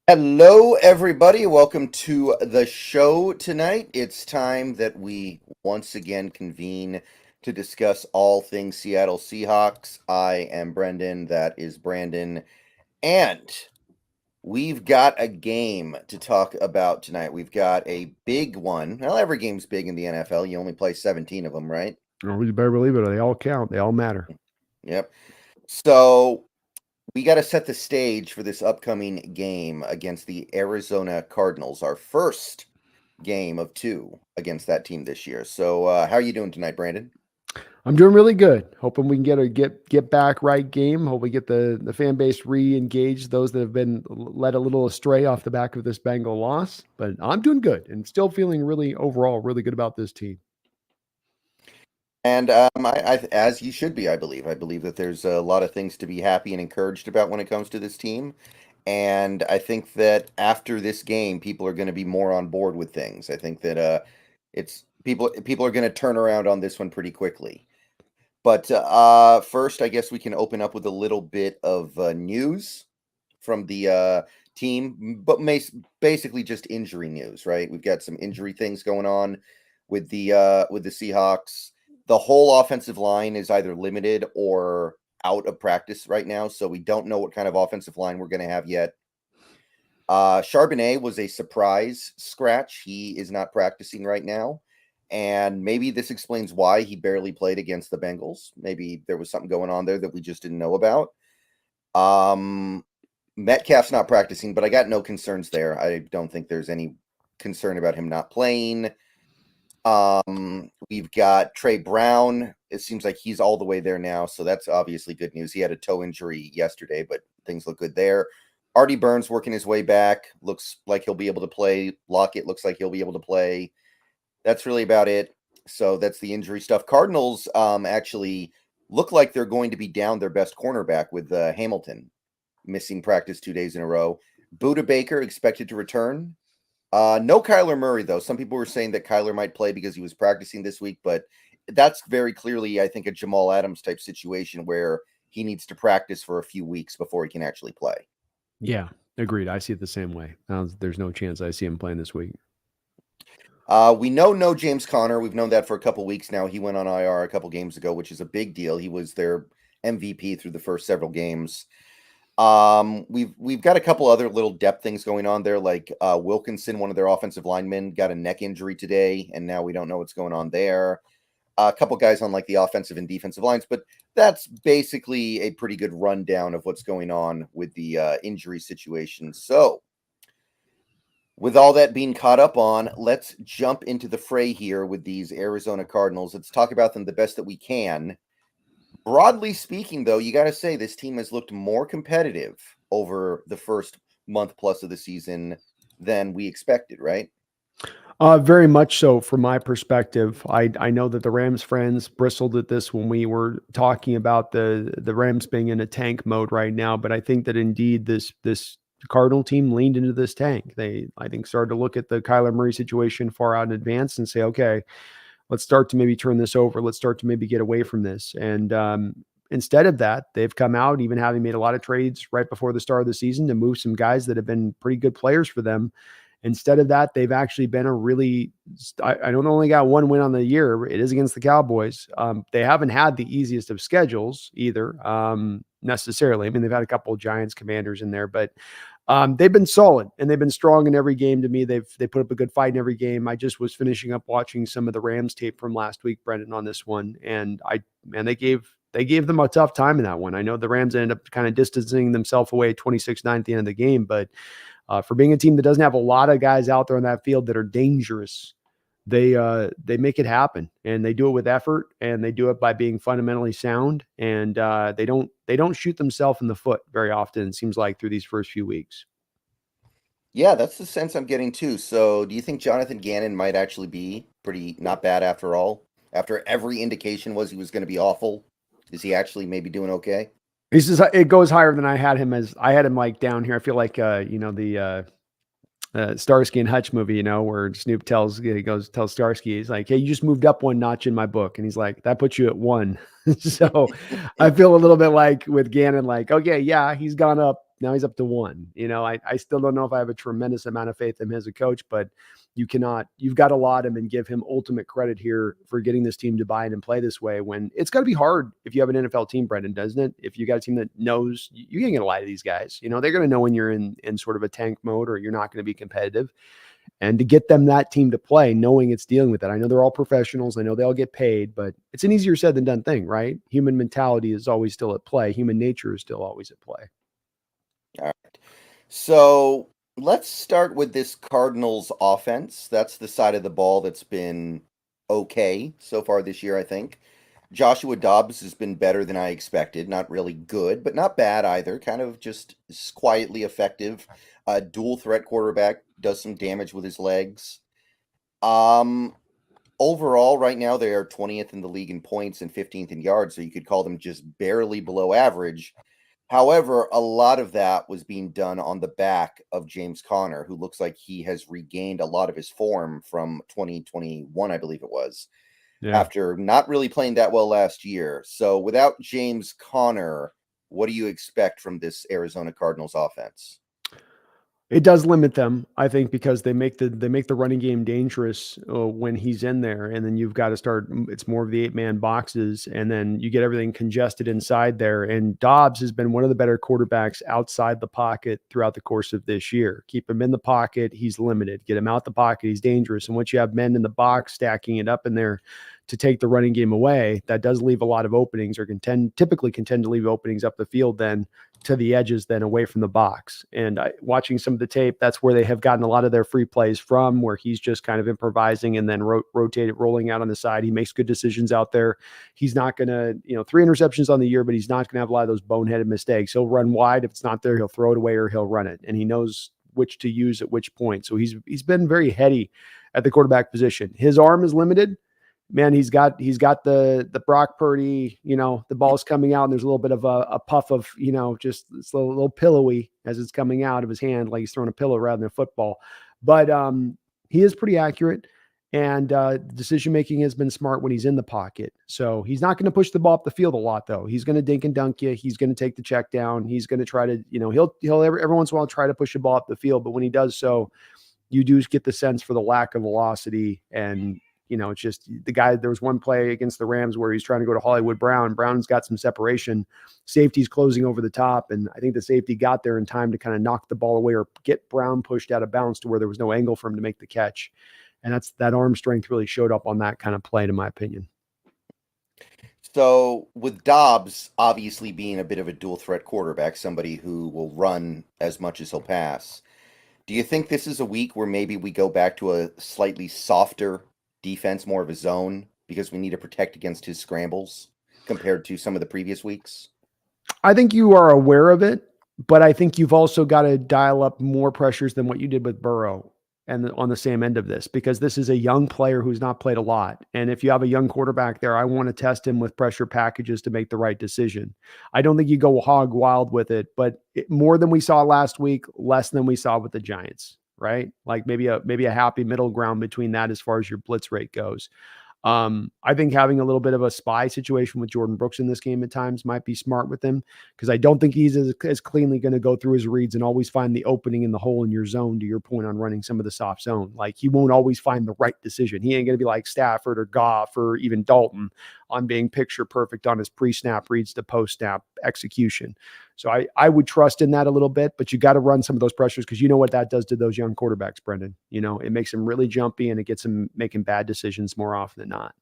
Hello, everybody. Welcome to the show tonight. It's time that we once again convene to discuss all things Seattle Seahawks. I am Brendan. That is Brandon. And we've got a game to talk about tonight. We've got a big one. Well, every game's big in the NFL. You only play 17 of them, right? Oh, you better believe it. They all count. They all matter. Yep. So we got to set the stage for this upcoming game against the Arizona Cardinals, our first game of two against that team this year. So, how are you doing tonight, Brandon? I'm doing really good. Hoping we can get back right game. Hope we get the fan base re-engaged. Those that have been led a little astray off the back of this Bengal loss. But I'm doing good and still feeling really overall really good about this team. And as you should be, I believe. I believe that there's a lot of things to be happy and encouraged about when it comes to this team. And I think that after this game, people are going to be more on board with things. I think that it's people are going to turn around on this one pretty quickly. But first, I guess we can open up with a little bit of news from the team, but basically just injury news, right? We've got some injury things going on with the Seahawks. The whole offensive line is either limited or out of practice right now, so we don't know what kind of offensive line we're going to have yet. Charbonnet was a surprise scratch. He is not practicing right now. And maybe this explains why he barely played against the Bengals. Maybe there was something going on there that we just didn't know about. Metcalf's not practicing, but I got no concerns there. I don't think there's any concern about him not playing. We've got Trey Brown. It seems like he's all the way there now, so that's obviously good news. He had a toe injury yesterday, but things look good there. Artie Burns working his way back. Looks like he'll be able to play. Lockett looks like he'll be able to play. That's really about it. So that's the injury stuff. Cardinals actually look like they're going to be down their best cornerback with Hamilton missing practice 2 days in a row. Buda Baker expected to return. No Kyler Murray, though. Some people were saying that Kyler might play because he was practicing this week, but that's very clearly, I think, a Jamal Adams type situation where he needs to practice for a few weeks before he can actually play. Yeah, agreed. I see it the same way. There's no chance I see him playing this week. We know no James Conner. We've known that for a couple weeks now. He went on IR a couple games ago, which is a big deal. He was their MVP through the first several games. We've got a couple other little depth things going on there, like Wilkinson, one of their offensive linemen, got a neck injury today, and now we don't know what's going on there. A couple guys on like the offensive and defensive lines, but that's basically a pretty good rundown of what's going on with the injury situation. So, with all that being caught up on, let's jump into the fray here with these Arizona Cardinals. Let's talk about them the best that we can. Broadly speaking, though, you got to say this team has looked more competitive over the first month plus of the season than we expected, right? Very much so from my perspective. I know that the Rams friends bristled at this when we were talking about the Rams being in a tank mode right now, but I think that indeed this Cardinal team leaned into this tank. They, I think, started to look at the Kyler Murray situation far out in advance and say, okay, let's start to maybe turn this over. Let's start to maybe get away from this. And instead of that, they've come out, even having made a lot of trades right before the start of the season to move some guys that have been pretty good players for them. Instead of that, they've actually been a really, I don't only got one win on the year. It is against the Cowboys. They haven't had the easiest of schedules either, necessarily. I mean, they've had a couple of Giants, Commanders in there, but they've been solid and they've been strong in every game. To me, they put up a good fight in every game. I just was finishing up watching some of the Rams tape from last week, Brendan, on this one, and they gave them a tough time in that one. I know the Rams ended up kind of distancing themselves away 26-9 at the end of the game, but for being a team that doesn't have a lot of guys out there on that field that are dangerous, they make it happen, and they do it with effort, and they do it by being fundamentally sound, and they don't shoot themselves in the foot very often, it seems like, through these first few weeks. Yeah, that's the sense I'm getting too. So, do you think Jonathan Gannon might actually be pretty not bad after all? After every indication was he was going to be awful, is he actually maybe doing okay? He says it goes higher than I had him like down here. I feel like the Starsky and Hutch movie, where Snoop tells Starsky, he's like, hey, you just moved up one notch in my book. And he's like, that puts you at 1. So I feel a little bit like with Gannon, like, okay, yeah, he's gone up up to one. I still don't know if I have a tremendous amount of faith in him as a coach, but you've got to laud him and give him ultimate credit here for getting this team to buy in and play this way, when it's got to be hard if you have an NFL team, Brendan, doesn't it? If you got a team that knows, you ain't going to lie to these guys. They're going to know when you're in sort of a tank mode or you're not going to be competitive. And to get that team to play, knowing it's dealing with it. I know they're all professionals. I know they all get paid, but it's an easier said than done thing, right? Human mentality is always still at play. Human nature is still always at play. All right. So let's start with this Cardinals offense. That's the side of the ball that's been okay so far this year, I think. Joshua Dobbs has been better than I expected. Not really good, but not bad either. Kind of just quietly effective. Dual threat quarterback, does some damage with his legs. Overall, right now, they are 20th in the league in points and 15th in yards, so you could call them just barely below average. However, a lot of that was being done on the back of James Conner, who looks like he has regained a lot of his form from 2021, I believe it was, after not really playing that well last year. So without James Conner, what do you expect from this Arizona Cardinals offense? It does limit them, I think, because they make the running game dangerous when he's in there, and then you've got to start. It's more of the 8-man boxes, and then you get everything congested inside there. And Dobbs has been one of the better quarterbacks outside the pocket throughout the course of this year. Keep him in the pocket, he's limited. Get him out the pocket, he's dangerous. And once you have men in the box stacking it up in there to take the running game away, that does leave a lot of openings, or typically contend to leave openings up the field, then to the edges, then away from the box. And watching some of the tape, that's where they have gotten a lot of their free plays from, where he's just kind of improvising and then rolling out on the side. He makes good decisions out there. He's not going to, 3 interceptions on the year, but he's not going to have a lot of those boneheaded mistakes. He'll run wide. If it's not there, he'll throw it away or he'll run it. And he knows which to use at which point. So he's been very heady at the quarterback position. His arm is limited. Man, he's got the Brock Purdy, the ball's coming out and there's a little bit of a puff of, just it's a little pillowy as it's coming out of his hand, like he's throwing a pillow rather than a football. But he is pretty accurate, and decision-making has been smart when he's in the pocket. So he's not going to push the ball up the field a lot, though. He's going to dink and dunk you. He's going to take the check down. He's going to try to, he'll every once in a while try to push the ball up the field. But when he does so, you do get the sense for the lack of velocity. And it's just the guy. There was one play against the Rams where he's trying to go to Hollywood Brown. Brown's got some separation. Safety's closing over the top. And I think the safety got there in time to kind of knock the ball away or get Brown pushed out of bounds to where there was no angle for him to make the catch. And that arm strength really showed up on that kind of play, in my opinion. So with Dobbs obviously being a bit of a dual threat quarterback, somebody who will run as much as he'll pass, do you think this is a week where maybe we go back to a slightly softer defense, more of a zone, because we need to protect against his scrambles compared to some of the previous weeks? I think you are aware of it, but I think you've also got to dial up more pressures than what you did with Burrow and on the same end of this, because this is a young player who's not played a lot. And if you have a young quarterback there, I want to test him with pressure packages to make the right decision. I don't think you go hog wild with it, but more than we saw last week, less than we saw with the Giants, right? Like maybe a happy middle ground between that as far as your blitz rate goes. I think having a little bit of a spy situation with Jordan Brooks in this game at times might be smart with him, because I don't think he's as cleanly going to go through his reads and always find the opening in the hole in your zone, to your point on running some of the soft zone. Like, he won't always find the right decision. He ain't going to be like Stafford or Goff or even Dalton on being picture perfect on his pre-snap reads to post-snap execution. So I would trust in that a little bit, but you got to run some of those pressures, because you know what that does to those young quarterbacks, Brendan. It makes them really jumpy, and it gets them making bad decisions more often than not.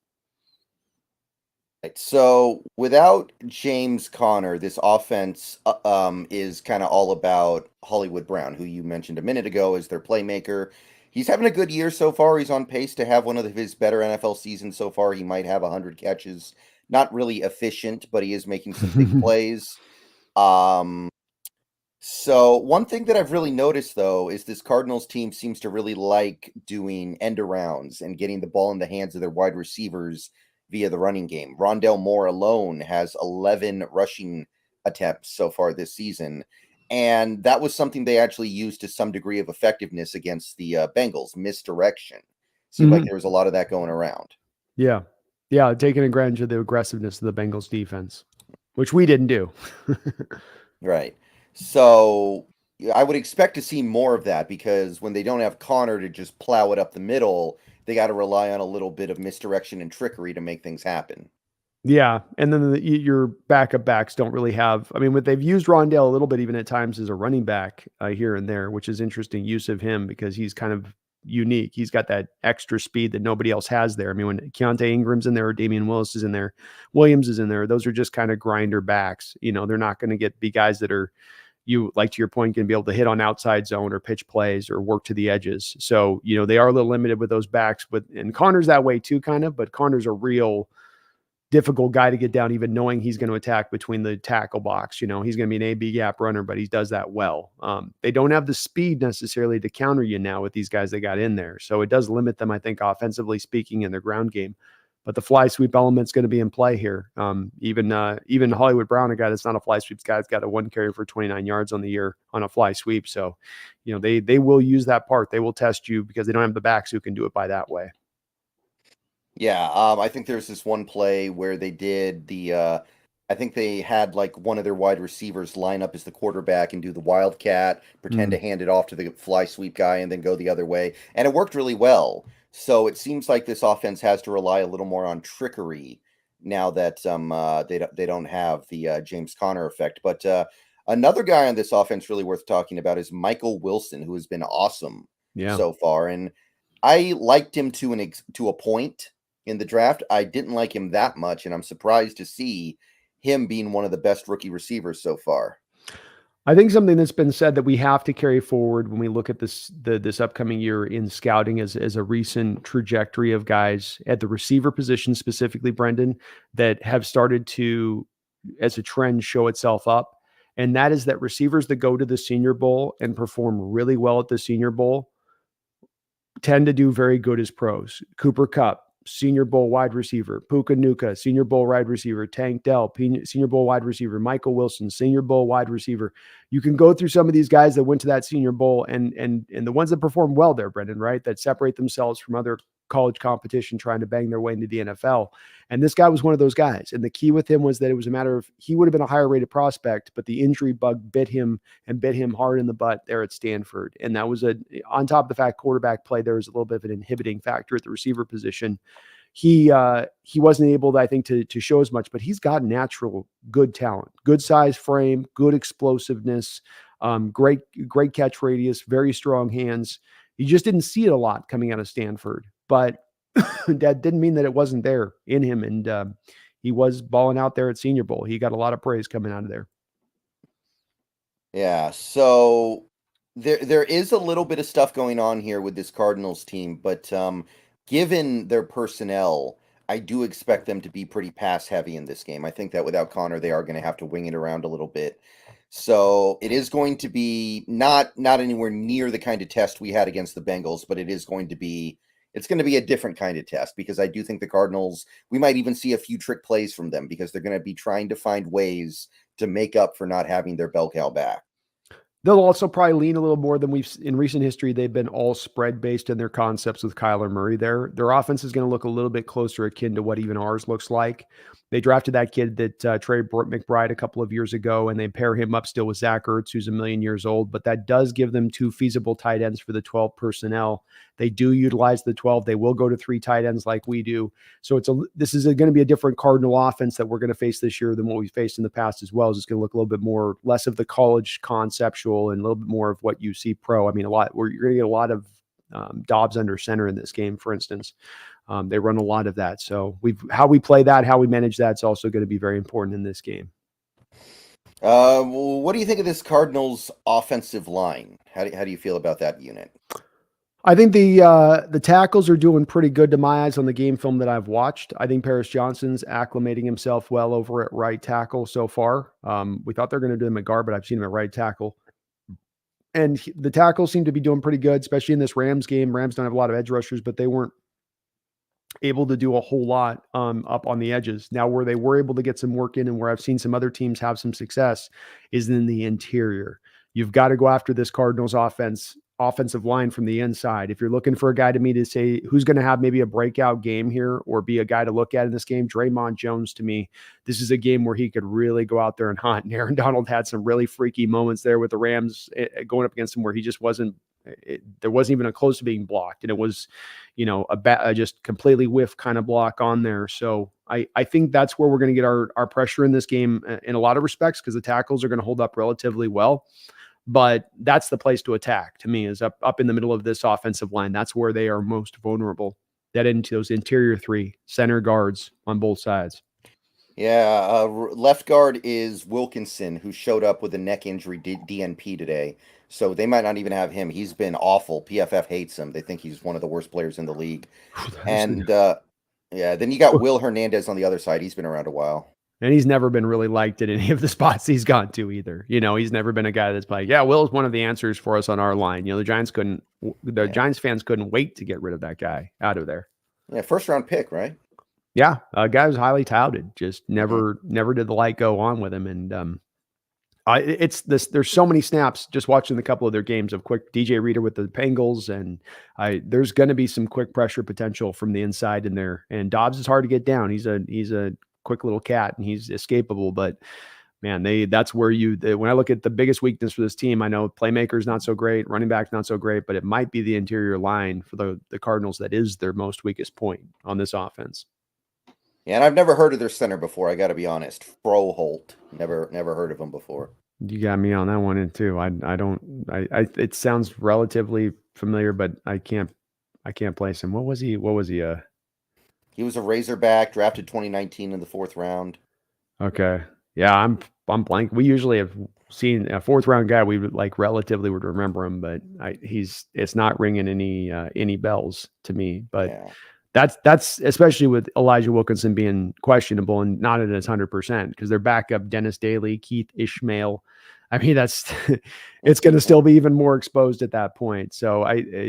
So without James Conner, this offense is kind of all about Hollywood Brown, who you mentioned a minute ago as their playmaker. He's having a good year so far. He's on pace to have one of his better NFL seasons so far. He might have 100 catches. Not really efficient, but he is making some big plays. So one thing that I've really noticed, though, is this Cardinals team seems to really like doing end arounds and getting the ball in the hands of their wide receivers via the running game. Rondale Moore alone has 11 rushing attempts so far this season. And that was something they actually used to some degree of effectiveness against the Bengals. Misdirection. Seemed like there was a lot of that going around. Yeah. Yeah, taking advantage of the aggressiveness of the Bengals defense, which we didn't do. Right. So I would expect to see more of that because when they don't have Connor to just plow it up the middle, they got to rely on a little bit of misdirection and trickery to make things happen. Yeah, and then your backup backs don't really have. I mean, they've used Rondale a little bit, even at times as a running back here and there, which is interesting use of him because he's kind of unique. He's got that extra speed that nobody else has there. I mean, when Keontae Ingram's in there or Damian Willis is in there, Williams is in there, those are just kind of grinder backs. You know, they're not going to be guys that are, you like, to your point, going to be able to hit on outside zone or pitch plays or work to the edges. So, you know, they are a little limited with those backs. And Connor's that way too, kind of. But Connor's a real difficult guy to get down, even knowing he's going to attack between the tackle box. You know, he's going to be an AB gap runner, but he does that well. They don't have the speed necessarily to counter you now with these guys they got in there. So it does limit them, I think, offensively speaking, in their ground game. But the fly sweep element's going to be in play here. Even Hollywood Brown, a guy that's not a fly sweeps guy, has got a 1 carry for 29 yards on the year on a fly sweep. So, you know, they will use that part. They will test you because they don't have the backs who can do it by that way. Yeah, I think there's this one play where they did I think they had like one of their wide receivers line up as the quarterback and do the wildcat, pretend to hand it off to the fly sweep guy, and then go the other way, and it worked really well. So it seems like this offense has to rely a little more on trickery now that they don't have the James Conner effect. But another guy on this offense really worth talking about is Michael Wilson, who has been awesome Yeah. so far, and I liked him to a point in the draft. I didn't like him that much, and I'm surprised to see him being one of the best rookie receivers so far. I think something that's been said that we have to carry forward when we look at this upcoming year in scouting as a recent trajectory of guys at the receiver position, specifically, Brendan, that have started to, as a trend, show itself up. And that is that receivers that go to the Senior Bowl and perform really well at the Senior Bowl tend to do very good as pros. Cooper Kupp, Senior Bowl wide receiver. Puka Nuka, Senior Bowl wide receiver. Tank Dell, Senior Bowl wide receiver. Michael Wilson, Senior Bowl wide receiver. You can go through some of these guys that went to that Senior Bowl and the ones that perform well there, Brendan, right? That separate themselves from other college competition trying to bang their way into the NFL. And this guy was one of those guys. And the key with him was that it was a matter of, he would have been a higher rated prospect, but the injury bug bit him hard in the butt there at Stanford. And that was on top of the fact quarterback play, there was a little bit of an inhibiting factor at the receiver position. He wasn't able to, I think, to show as much, but he's got natural good talent, good size frame, good explosiveness, great catch radius, very strong hands. You just didn't see it a lot coming out of Stanford, but that didn't mean that it wasn't there in him. And he was balling out there at Senior Bowl. He got a lot of praise coming out of there. Yeah, so there is a little bit of stuff going on here with this Cardinals team, but given their personnel, I do expect them to be pretty pass heavy in this game. I think that without Connor, they are going to have to wing it around a little bit. So it is going to be not anywhere near the kind of test we had against the Bengals, but it's going to be a different kind of test because I do think the Cardinals, we might even see a few trick plays from them because they're going to be trying to find ways to make up for not having their bell cow back. They'll also probably lean a little more than we've in recent history. They've been all spread based in their concepts with Kyler Murray there. Their offense is going to look a little bit closer akin to what even ours looks like. They drafted that kid that Trey McBride a couple of years ago, and they pair him up still with Zach Ertz, who's 1,000,000 years old. But that does give them 2 feasible tight ends for the 12 personnel. They do utilize the 12. They will go to 3 tight ends like we do. So this is going to be a different Cardinal offense that we're going to face this year than what we faced in the past as well. It's going to look a little bit more, less of the college conceptual and a little bit more of what you see pro. I mean, you're going to get a lot of Dobbs under center in this game, for instance. They run a lot of that. So how we play that, how we manage that's also going to be very important in this game. What do you think of this Cardinals offensive line? How do you feel about that unit? I think the tackles are doing pretty good to my eyes on the game film that I've watched. I think Paris Johnson's acclimating himself well over at right tackle so far. We thought they're going to do him at guard, but I've seen him at right tackle. And the tackles seem to be doing pretty good, especially in this Rams game. Rams don't have a lot of edge rushers, but they weren't able to do a whole lot up on the edges. Now, where they were able to get some work in and where I've seen some other teams have some success is in the interior. You've got to go after this Cardinals offense offensive line from the inside. If you're looking for a guy to me to say who's going to have maybe a breakout game here or be a guy to look at in this game, Dre'mont Jones, to me, this is a game where he could really go out there and hunt. And Aaron Donald had some really freaky moments there with the Rams going up against him where he just wasn't, there wasn't even a close to being blocked. And it was, a just completely whiff kind of block on there. So I think that's where we're going to get our pressure in this game in a lot of respects, because the tackles are going to hold up relatively well. But that's the place to attack, to me, is up in the middle of this offensive line. That's where they are most vulnerable. That into those interior three center guards on both sides. Yeah, left guard is Wilkinson, who showed up with a neck injury, DNP today. So they might not even have him. He's been awful. PFF hates him. They think he's one of the worst players in the league. And then you got Will Hernandez on the other side. He's been around a while. And he's never been really liked at any of the spots he's gone to either. He's never been a guy that's like, yeah, Will's one of the answers for us on our line. The Giants fans couldn't wait to get rid of that guy out of there. Yeah, first round pick, right? Yeah, a guy was highly touted, just never did the light go on with him. And it's this. There's so many snaps just watching the couple of their games of quick DJ Reader with the Bengals, and there's going to be some quick pressure potential from the inside in there. And Dobbs is hard to get down. He's a quick little cat and he's escapable, but man, that's where when I look at the biggest weakness for this team, I know playmakers not so great, running back not so great, but it might be the interior line for the Cardinals that is their most weakest point on this offense. Yeah, and I've never heard of their center before. I got to be honest. Froholt, never heard of him before. You got me on that one in too. It sounds relatively familiar, but I can't place him. What was he? He was a Razorback, drafted 2019 in the 4th round. Okay. Yeah, I'm blank. We usually have seen a 4th round guy. We would relatively would remember him, but it's not ringing any bells to me. But yeah. That's especially with Elijah Wilkinson being questionable and not at his 100%, because their backup Dennis Daly, Keith Ishmael. I mean, it's going to still be even more exposed at that point. So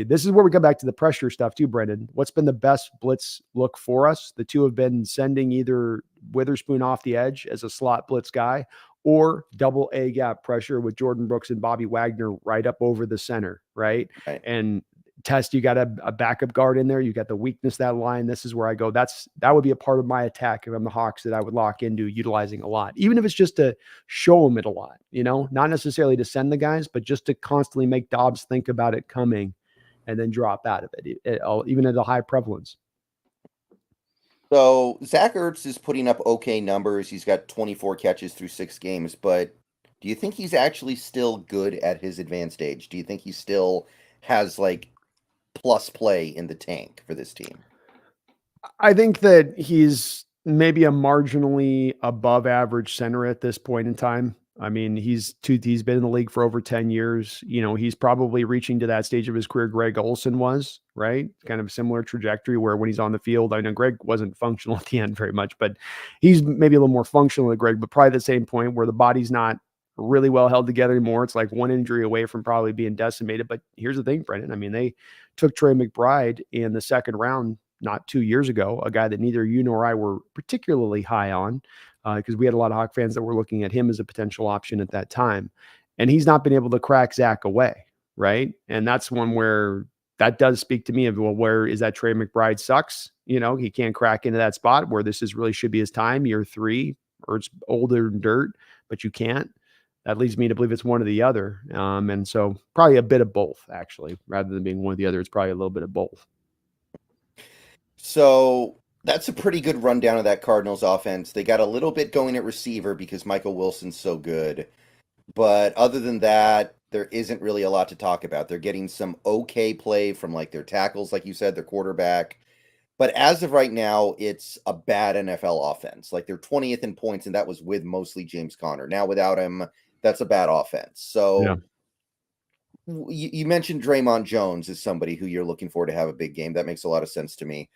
this is where we come back to the pressure stuff too, Brendan. What's been the best blitz look for us? The two have been sending either Witherspoon off the edge as a slot blitz guy, or double A gap pressure with Jordan Brooks and Bobby Wagner right up over the center, right? And Test, you got a backup guard in there. You got the weakness of that line. This is where I go. That would be a part of my attack if I'm the Hawks that I would lock into utilizing a lot, even if it's just to show them it a lot, not necessarily to send the guys, but just to constantly make Dobbs think about it coming and then drop out of it, even at a high prevalence. So Zach Ertz is putting up okay numbers. He's got 24 catches through 6 games, but do you think he's actually still good at his advanced age? Do you think he still has plus play in the tank for this team? I think that he's maybe a marginally above average center at this point in time. I mean, he's been in the league for over 10 years. He's probably reaching to that stage of his career Greg Olsen was, right? Kind of a similar trajectory where when he's on the field, I know Greg wasn't functional at the end very much, but he's maybe a little more functional than Greg, but probably the same point where the body's not really well held together anymore. It's like one injury away from probably being decimated. But here's the thing, Brendan. I mean, they took Trey McBride in the 2nd round not 2 years ago, a guy that neither you nor I were particularly high on, because we had a lot of Hawk fans that were looking at him as a potential option at that time. And he's not been able to crack Zach away, right? And that's one where that does speak to me of, well, where is that Trey McBride sucks? He can't crack into that spot where this really should be his time, year 3, or it's older than dirt, but you can't. That leads me to believe it's one or the other. And so probably a bit of both, actually, rather than being one or the other. It's probably a little bit of both. So that's a pretty good rundown of that Cardinals offense. They got a little bit going at receiver because Michael Wilson's so good. But other than that, there isn't really a lot to talk about. They're getting some okay play from their tackles, like you said, their quarterback. But as of right now, it's a bad NFL offense. They're 20th in points, and that was with mostly James Conner. Now without him, that's a bad offense. So yeah. You mentioned Dre'mont Jones as somebody who you're looking for to have a big game. That makes a lot of sense to me.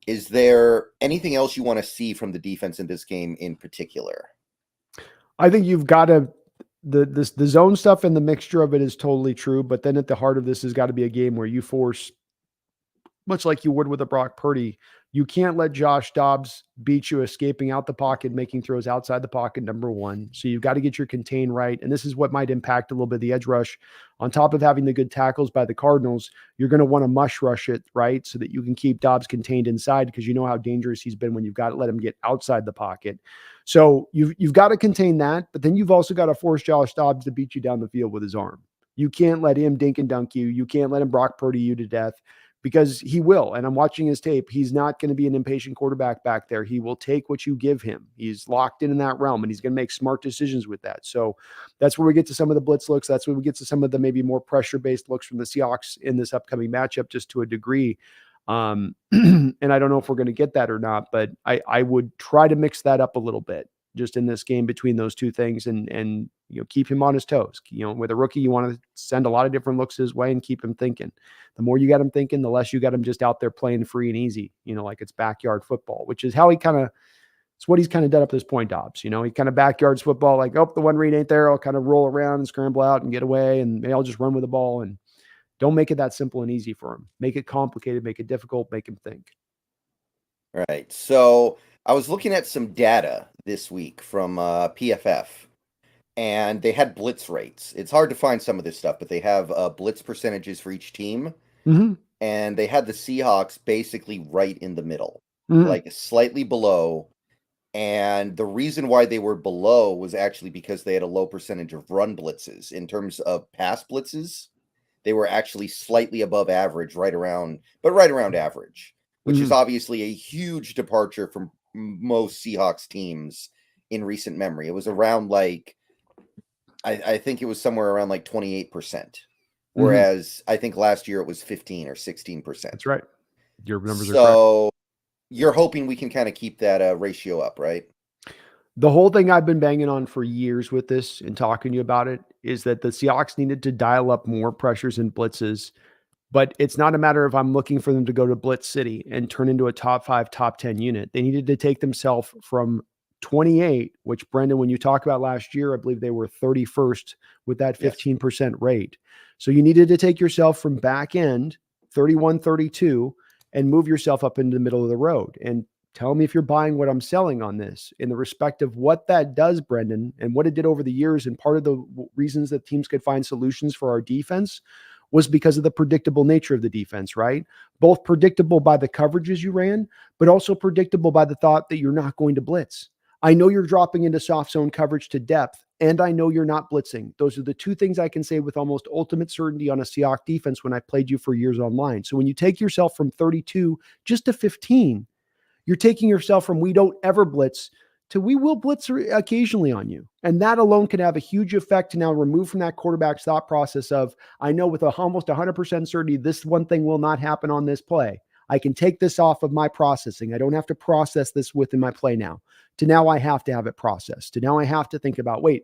Is there anything else you want to see from the defense in this game in particular? I think you've got to the zone stuff and the mixture of it is totally true. But then at the heart of this has got to be a game where you force, much like you would with a Brock Purdy, You can't let Josh Dobbs beat you escaping out the pocket, making throws outside the pocket, number one. So you've got to get your contain right. And this is what might impact a little bit the edge rush. On top of having the good tackles by the Cardinals, you're going to want to mush rush it, right? So that you can keep Dobbs contained inside, because you know how dangerous he's been when you've got to let him get outside the pocket. So you've got to contain that, but then you've also got to force Josh Dobbs to beat you down the field with his arm. You can't let him dink and dunk you. You can't let him Brock Purdy you to death, because he will. And I'm watching his tape. He's not going to be an impatient quarterback back there. He will take what you give him. He's locked in that realm, and he's going to make smart decisions with that. So that's where we get to some of the blitz looks. That's where we get to some of the maybe more pressure-based looks from the Seahawks in this upcoming matchup, just to a degree. And I don't know if we're going to get that or not, but I would try to mix that up a little bit just in this game between those two things, and keep him on his toes. With a rookie, you want to send a lot of different looks his way and keep him thinking. The more you got him thinking, the less you got him just out there playing free and easy, like it's backyard football, which is how it's what he's kind of done up to this point, Dobbs. He kind of backyards football, like, oh, the one read ain't there. I'll kind of roll around and scramble out and get away, and maybe I'll just run with the ball. And don't make it that simple and easy for him. Make it complicated, make it difficult, make him think. Right. So I was looking at some data this week from PFF, and they had blitz rates. It's hard to find some of this stuff, but they have blitz percentages for each team. Mm-hmm. And they had the Seahawks basically right in the middle, Mm-hmm. like slightly below. And the reason why they were below was actually because they had a low percentage of run blitzes. In terms of pass blitzes, they were actually slightly above average, right around average, which is obviously a huge departure from most Seahawks teams in recent memory. It was around like, I think it was somewhere around like 28%. Whereas I think last year it was 15 or 16%. That's right. Your numbers are correct. So you're hoping we can kind of keep that ratio up, right? The whole thing I've been banging on for years with this and talking to you about it is that the Seahawks needed to dial up more pressures and blitzes. But it's not a matter of I'm looking for them to go to Blitz City and turn into a top 5, top 10 unit. They needed to take themselves from 28, which, Brendan, when you talk about last year, I believe they were 31st with that 15% rate. So you needed to take yourself from back end 31, 32 and move yourself up into the middle of the road. And tell me if you're buying what I'm selling on this in the respect of what that does, Brendan, and what it did over the years. And part of the reasons that teams could find solutions for our defense was because of the predictable nature of the defense, right? Both predictable by the coverages you ran, but also predictable by the thought that you're not going to blitz. I know you're dropping into soft zone coverage to depth, and I know you're not blitzing. Those are the two things I can say with almost ultimate certainty on a Seahawks defense when I played you for years online. So when you take yourself from 32 just to 15, you're taking yourself from we don't ever blitz to we will blitz occasionally on you. And that alone can have a huge effect to now remove from that quarterback's thought process of, I know with almost 100% certainty, this one thing will not happen on this play. I can take this off of my processing. I don't have to process this within my play now. To now I have to have it processed. To now I have to think about, wait,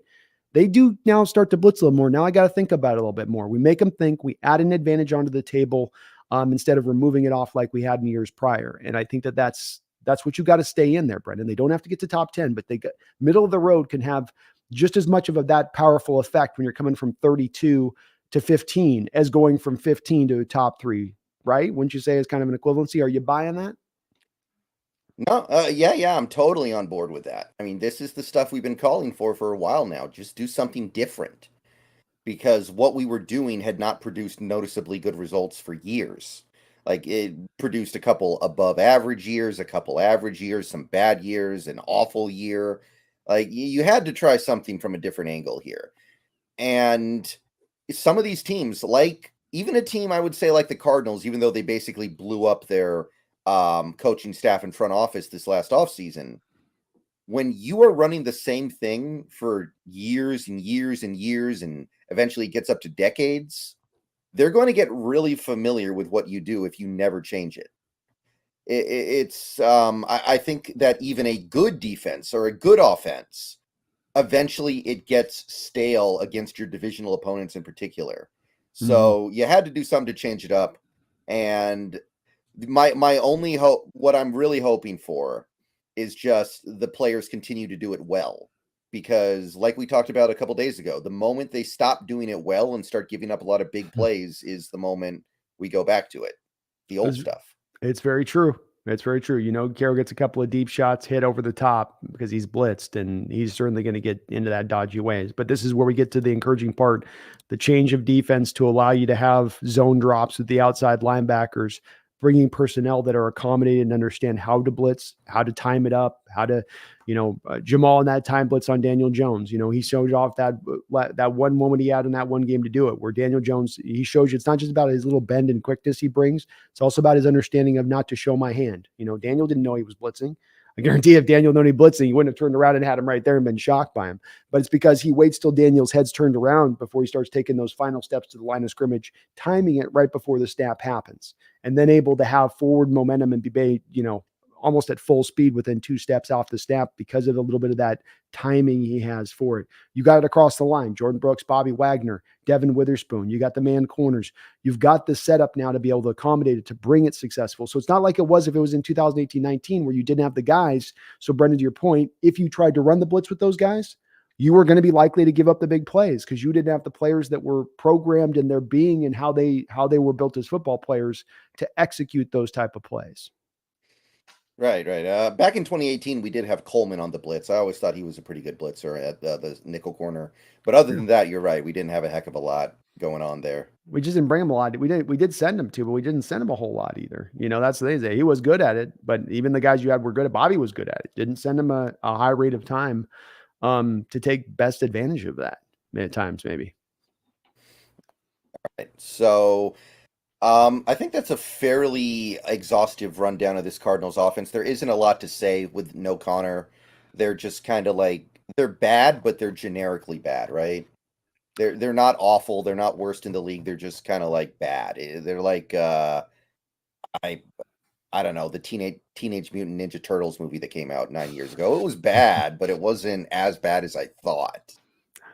they do now start to blitz a little more. Now I got to think about it a little bit more. We make them think. We add an advantage onto the table instead of removing it off like we had in years prior. And I think that's what you got to stay in there, Brendan. They don't have to get to top 10, but they got middle of the road can have just as much of that powerful effect when you're coming from 32 to 15 as going from 15 to top 3, right? Wouldn't you say it's kind of an equivalency? Are you buying that? No, yeah, I'm totally on board with that. I mean, this is the stuff we've been calling for a while now. Just do something different, because what we were doing had not produced noticeably good results for years. Like, it produced a couple above average years, a couple average years, some bad years, an awful year. Like, you had to try something from a different angle here. And some of these teams, like even a team I would say like the Cardinals, even though they basically blew up their coaching staff and front office this last offseason, when you are running the same thing for years and years and years, and eventually it gets up to decades, they're going to get really familiar with what you do if you never change it. I think that even a good defense or a good offense, eventually it gets stale against your divisional opponents in particular. So you had to do something to change it up. And my only hope, what I'm really hoping for, is just the players continue to do it well. Because like we talked about a couple days ago, the moment they stop doing it well and start giving up a lot of big plays is the moment we go back to it, the old stuff. It's very true. It's very true. Carroll gets a couple of deep shots hit over the top because he's blitzed, and he's certainly going to get into that dodgy ways. But this is where we get to the encouraging part, the change of defense to allow you to have zone drops with the outside linebackers, bringing personnel that are accommodated and understand how to blitz, how to time it up, how to, Jamal in that time blitz on Daniel Jones. He showed off that one moment he had in that one game to do it, where Daniel Jones, he shows you it's not just about his little bend and quickness he brings. It's also about his understanding of not to show my hand. Daniel didn't know he was blitzing. I guarantee if Daniel known he blitzing, he wouldn't have turned around and had him right there and been shocked by him. But it's because he waits till Daniel's head's turned around before he starts taking those final steps to the line of scrimmage, timing it right before the snap happens, and then able to have forward momentum and be, almost at full speed within 2 steps off the snap because of a little bit of that timing he has for it. You got it across the line. Jordan Brooks, Bobby Wagner, Devin Witherspoon. You got the man corners. You've got the setup now to be able to accommodate it, to bring it successful. So it's not like it was if it was in 2018-19 where you didn't have the guys. So Brendan, to your point, if you tried to run the blitz with those guys, you were going to be likely to give up the big plays because you didn't have the players that were programmed in their being and how they were built as football players to execute those type of plays. Right. Back in 2018, we did have Coleman on the blitz. I always thought he was a pretty good blitzer at the nickel corner. But other than that, you're right. We didn't have a heck of a lot going on there. We just didn't bring him a lot. We did send him to, but we didn't send him a whole lot either. That's the thing. He was good at it, but even the guys you had were good at. Bobby was good at it. Didn't send him a high rate of time to take best advantage of that at times, maybe. All right. So I think that's a fairly exhaustive rundown of this Cardinals offense. There isn't a lot to say with no Connor. They're just kind of like, they're bad, but they're generically bad, right? They're not awful. They're not worst in the league. They're just kind of like bad. They're like I don't know, the Teenage Mutant Ninja Turtles movie that came out 9 years ago. It was bad, but it wasn't as bad as I thought.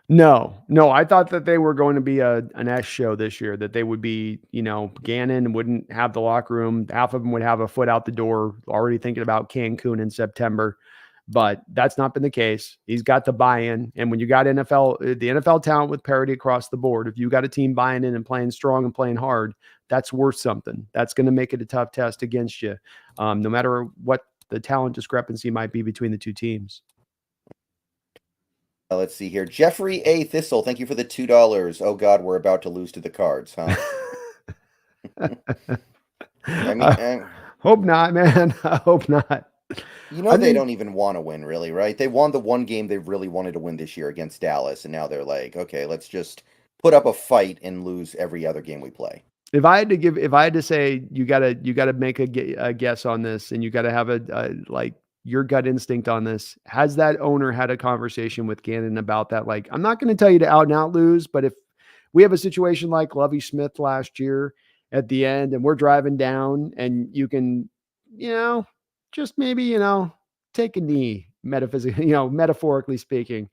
No, I thought that they were going to be an S show this year, that they would be, Gannon wouldn't have the locker room. Half of them would have a foot out the door, already thinking about Cancun in September. But that's not been the case. He's got the buy-in. And when you got the NFL talent with parity across the board, if you got a team buying in and playing strong and playing hard, that's worth something. That's going to make it a tough test against you, no matter what the talent discrepancy might be between the two teams. Let's see here. Jeffrey A. Thistle, thank you for the $2. Oh, God, we're about to lose to the Cards, huh? I mean, hope not, man. I hope not. They don't even want to win, really, right? They won the one game they really wanted to win this year against Dallas, and now they're like, okay, let's just put up a fight and lose every other game we play. If I had to say, you gotta make a guess on this, and you gotta have a your gut instinct on this. Has that owner had a conversation with Gannon about that? Like, I'm not going to tell you to out and out lose, but if we have a situation like Lovie Smith last year at the end and we're driving down and you can, just maybe, take a knee, metaphorically speaking.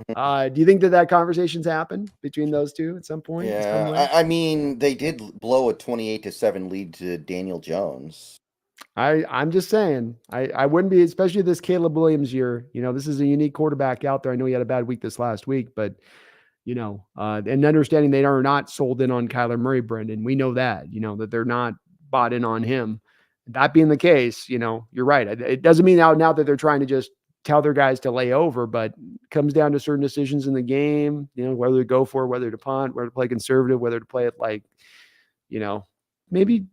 Do you think that conversation's happened between those two at some point? Yeah. I mean, they did blow a 28-7 lead to Daniel Jones. I'm just saying, I wouldn't be, especially this Caleb Williams year. This is a unique quarterback out there. I know he had a bad week this last week, but and understanding they are not sold in on Kyler Murray, Brendan. We know that, that they're not bought in on him. That being the case, you're right. It doesn't mean out now that they're trying to just tell their guys to lay over, but it comes down to certain decisions in the game, whether to go for, whether to punt, whether to play conservative, whether to play it like, maybe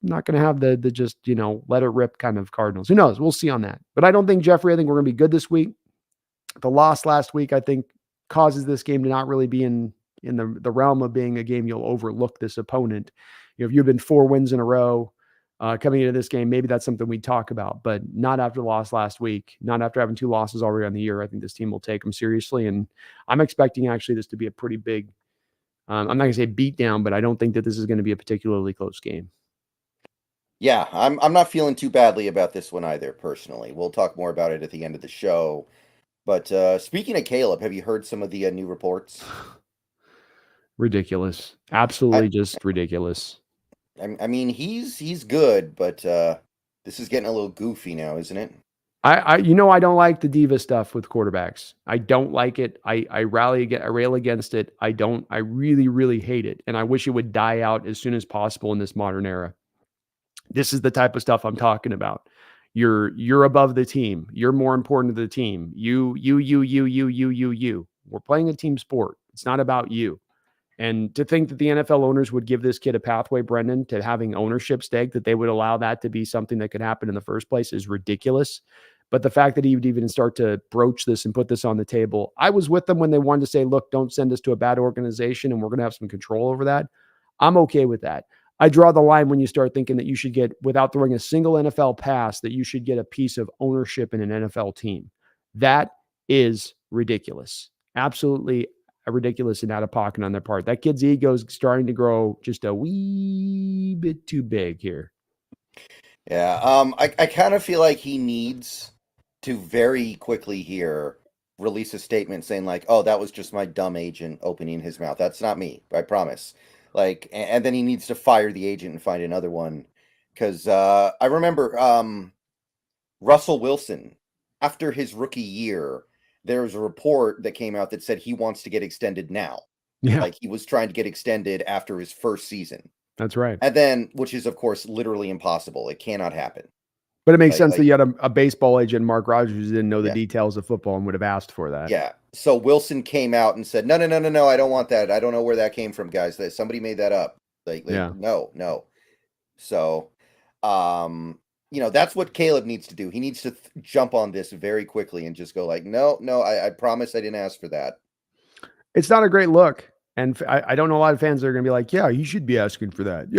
not going to have the just, let it rip kind of Cardinals. Who knows? We'll see on that. But I don't think, Jeffrey, I think we're going to be good this week. The loss last week, I think, causes this game to not really be in the realm of being a game you'll overlook this opponent. If you've been 4 wins in a row coming into this game, maybe that's something we'd talk about, but not after the loss last week, not after having 2 losses already on the year. I think this team will take them seriously. And I'm expecting actually this to be a pretty big, I'm not going to say beat down, but I don't think that this is going to be a particularly close game. Yeah, I'm not feeling too badly about this one either, personally. We'll talk more about it at the end of the show. But speaking of Caleb, have you heard some of the new reports? Ridiculous. Absolutely just ridiculous. I mean, he's good, but this is getting a little goofy now, isn't it? I don't like the diva stuff with quarterbacks. I don't like it. I rail against it. I really, really hate it. And I wish it would die out as soon as possible in this modern era. This is the type of stuff I'm talking about. You're above the team. You're more important to the team. You. We're playing a team sport. It's not about you. And to think that the NFL owners would give this kid a pathway, Brendan, to having ownership stake, that they would allow that to be something that could happen in the first place is ridiculous. But the fact that he would even start to broach this and put this on the table, I was with them when they wanted to say, look, don't send us to a bad organization and we're going to have some control over that. I'm okay with that. I draw the line when you start thinking that you should get, without throwing a single NFL pass, that you should get a piece of ownership in an NFL team. That is ridiculous. Absolutely ridiculous and out of pocket on their part. That kid's ego is starting to grow just a wee bit too big here. Yeah, I kind of feel like he needs to very quickly here release a statement saying like, "Oh, that was just my dumb agent opening his mouth. That's not me. I promise." Like, and then he needs to fire the agent and find another one because I remember Russell Wilson after his rookie year, there was a report that came out that said he wants to get extended now. Yeah, Like he was trying to get extended after his first season. that's right. And then, which is of course literally impossible. It cannot happen. But it makes Like, sense that you had a baseball agent, Mark Rogers, who didn't know the yeah, details of football and would have asked for that. yeah. So Wilson came out and said, "No, I don't want that. I don't know where that came from, guys. That somebody made that up. Like Yeah. no." So, that's what Caleb needs to do. He needs to jump on this very quickly and just go like, "No, I promise I didn't ask for that." It's not a great look. And I don't know a lot of fans that are going to be like, yeah, you should be asking for that.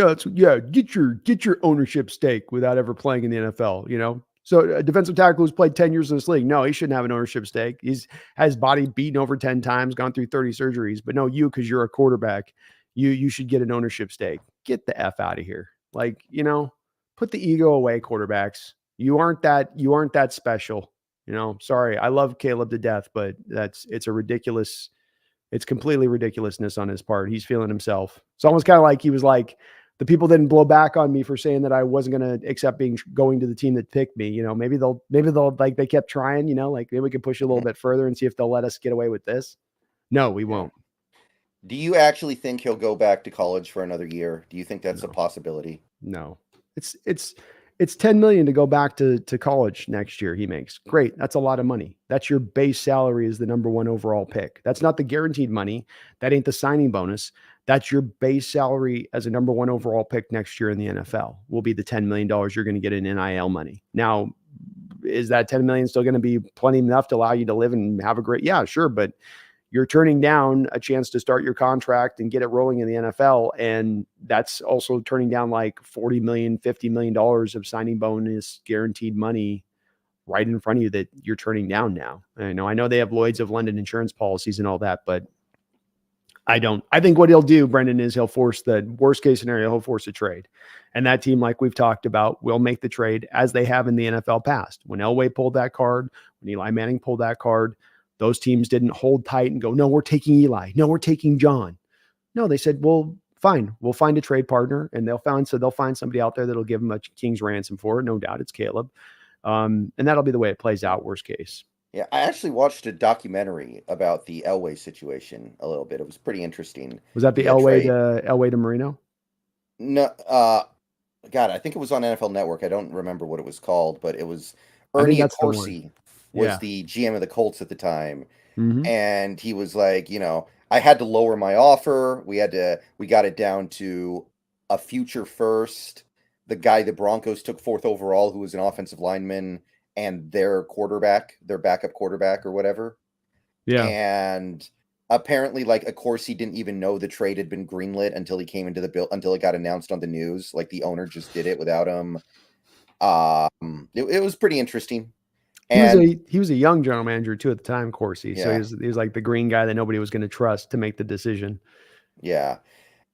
Get your ownership stake without ever playing in the NFL. So a defensive tackle who's played 10 years in this league, no, he shouldn't have an ownership stake. He's had his body beaten over 10 times, gone through 30 surgeries. But no, because you're a quarterback, you should get an ownership stake. Get the F out of here. Like, put the ego away, quarterbacks. You aren't that special. Sorry. I love Caleb to death, but it's completely ridiculousness on his part. He's feeling himself. It's almost kind of like he was like, the people didn't blow back on me for saying that I wasn't going to accept going to the team that picked me. Maybe they'll like they kept trying, like maybe we can push a little bit further and see if they'll let us get away with this. No, we won't. Do you actually think he'll go back to college for another year? Do you think that's a No. possibility? No. It's 10 million to go back to college next year. He makes great. That's a lot of money. That's your base salary as the number one overall pick. That's not the guaranteed money. That ain't the signing bonus. That's your base salary as a number one overall pick next year in the NFL will be the $10 million you're going to get in NIL money. Now, is that 10 million still going to be plenty enough to allow you to live and have a great, yeah, sure. But you're turning down a chance to start your contract and get it rolling in the NFL. And that's also turning down like $40 million, $50 million of signing bonus guaranteed money right in front of you that you're turning down now. I know they have Lloyd's of London insurance policies and all that, but I think what he'll do, Brendan, is he'll force the worst case scenario, he'll force a trade. And that team, like we've talked about, will make the trade as they have in the NFL past. When Elway pulled that card, when Eli Manning pulled that card, those teams didn't hold tight and go, no, we're taking Eli. No, we're taking John. No, they said, well, fine, we'll find a trade partner, and they'll find somebody out there that'll give them a king's ransom for it. No doubt, it's Caleb, and that'll be the way it plays out. Worst case. Yeah, I actually watched a documentary about the Elway situation a little bit. It was pretty interesting. Was that the Elway to Marino? No, God, I think it was on NFL Network. I don't remember what it was called, but it was Ernie Accorsi was the GM of the Colts at the time. Mm-hmm. And he was like, I had to lower my offer. We got it down to a future first. The guy the Broncos took fourth overall, who was an offensive lineman, and their backup quarterback or whatever. Yeah. And apparently, like, Accorsi didn't even know the trade had been greenlit until he came into the bill, until it got announced on the news. Like, the owner just did it without him. It was pretty interesting. He was a young general manager too at the time, Corsi. Yeah. So he was like the green guy that nobody was going to trust to make the decision. Yeah.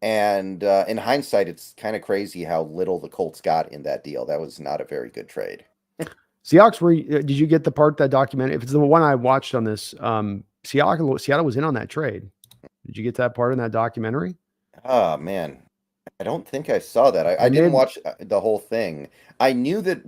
And in hindsight, it's kind of crazy how little the Colts got in that deal. That was not a very good trade. Seahawks, did you get the part that documented? If it's the one I watched on this, Seattle was in on that trade. Did you get that part in that documentary? Oh man, I don't think I saw that. I didn't watch the whole thing. I knew that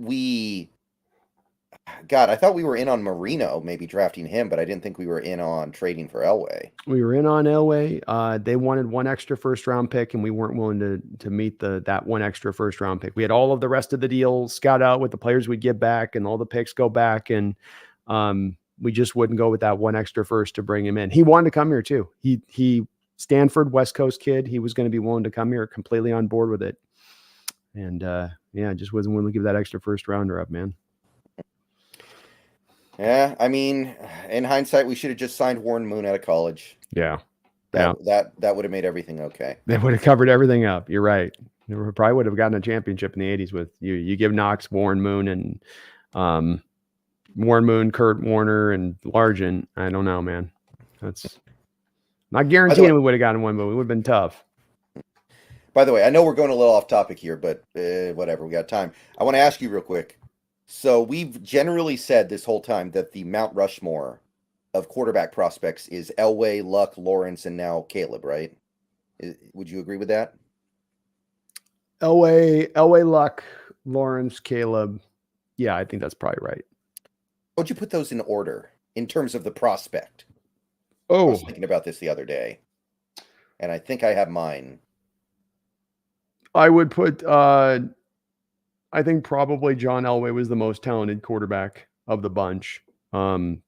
God, I thought we were in on Marino, maybe drafting him, but I didn't think we were in on trading for Elway. We were in on Elway. They wanted one extra first round pick, and we weren't willing to meet that one extra first round pick. We had all of the rest of the deal scout out with the players we'd get back, and all the picks go back, and we just wouldn't go with that one extra first to bring him in. He wanted to come here too. He Stanford West Coast kid. He was going to be willing to come here, completely on board with it, and just wasn't willing to give that extra first rounder up, man. Yeah, I mean, in hindsight, we should have just signed Warren Moon out of college. Yeah. That would have made everything okay. They would have covered everything up. You're right. They probably would have gotten a championship in the 80s with you. You give Knox, Warren Moon, and Warren Moon, Kurt Warner, and Largent. I don't know, man. That's not guaranteeing we would have gotten one, but it would have been tough. By the way, I know we're going a little off topic here, but whatever. We got time. I want to ask you real quick. So we've generally said this whole time that the Mount Rushmore of quarterback prospects is Elway, Luck, Lawrence, and now Caleb, right? Would you agree with that? Elway, Luck, Lawrence, Caleb. Yeah, I think that's probably right. Would you put those in order in terms of the prospect? Oh, I was thinking about this the other day, and I think I have mine. I would put I think probably John Elway was the most talented quarterback of the bunch. Man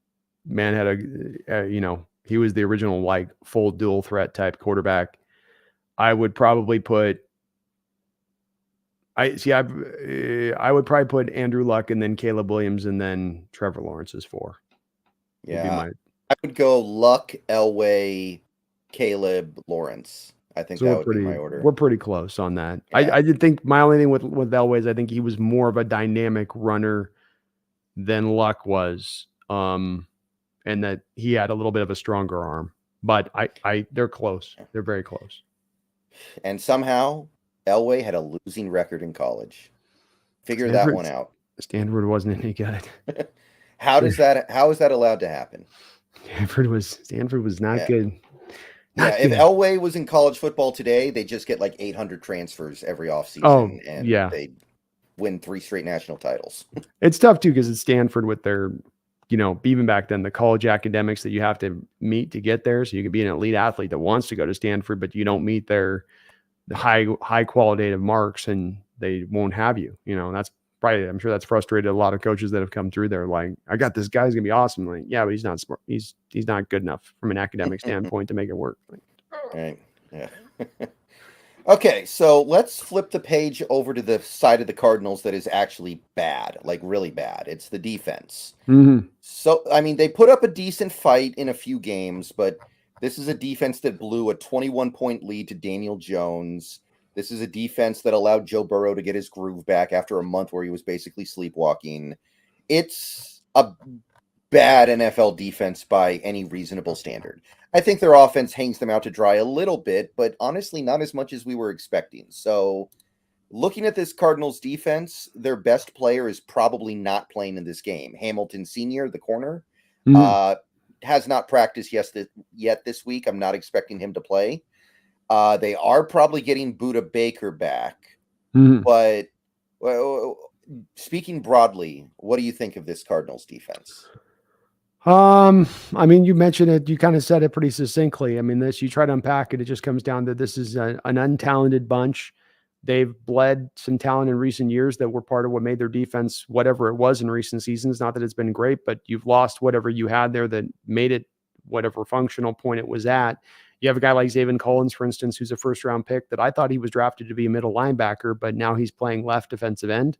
had he was the original like full dual threat type quarterback. I would probably put I would probably put Andrew Luck and then Caleb Williams and then Trevor Lawrence as 4. Yeah, I would go Luck, Elway, Caleb, Lawrence. I think that would be my order. We're pretty close on that. Yeah. I did think my only thing with Elway is I think he was more of a dynamic runner than Luck was, and that he had a little bit of a stronger arm. But they're close. They're very close. And somehow Elway had a losing record in college. Figure that one out. Stanford wasn't any good. How is that allowed to happen? Stanford was not good. If Elway was in college football today, they just get like 800 transfers every offseason, and they'd win 3 straight national titles. It's tough too because it's Stanford with their, even back then, the college academics that you have to meet to get there. So you could be an elite athlete that wants to go to Stanford, but you don't meet the high qualitative marks, and they won't have you. That's probably, I'm sure that's frustrated a lot of coaches that have come through there. Like, I got this guy's gonna be awesome. Like, yeah, but he's not smart. He's not good enough from an academic standpoint to make it work. Right. Yeah. Okay, so let's flip the page over to the side of the Cardinals that is actually bad, like really bad. It's the defense. Mm-hmm. So, I mean, they put up a decent fight in a few games, but this is a defense that blew a 21-point lead to Daniel Jones. This is a defense that allowed Joe Burrow to get his groove back after a month where he was basically sleepwalking. It's a bad NFL defense by any reasonable standard. I think their offense hangs them out to dry a little bit, but honestly, not as much as we were expecting. So looking at this Cardinals defense, their best player is probably not playing in this game. Hamilton Sr., the corner, has not practiced yet this week. I'm not expecting him to play. They are probably getting Buda Baker back. But speaking broadly, what do you think of this Cardinals defense? I mean, you mentioned it, you kind of said it pretty succinctly. I mean, you try to unpack it, it just comes down to this is an untalented bunch. They've bled some talent in recent years that were part of what made their defense whatever it was in recent seasons. Not that it's been great, but you've lost whatever you had there that made it whatever functional point it was at. You have a guy like Zaven Collins, for instance, who's a first-round pick that I thought he was drafted to be a middle linebacker, but now he's playing left defensive end.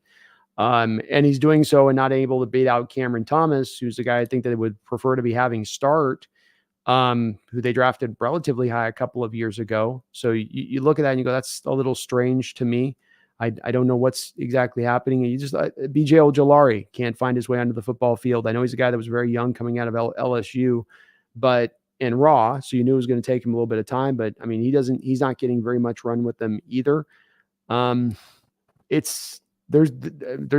And he's doing so and not able to beat out Cameron Thomas, who's the guy I think that they would prefer to be having start, who they drafted relatively high a couple of years ago. So you look at that and you go, that's a little strange to me. I don't know what's exactly happening. You just BJ Ojolari can't find his way onto the football field. I know he's a guy that was very young coming out of LSU, and raw, so you knew it was going to take him a little bit of time. But I mean, he's not getting very much run with them either. There's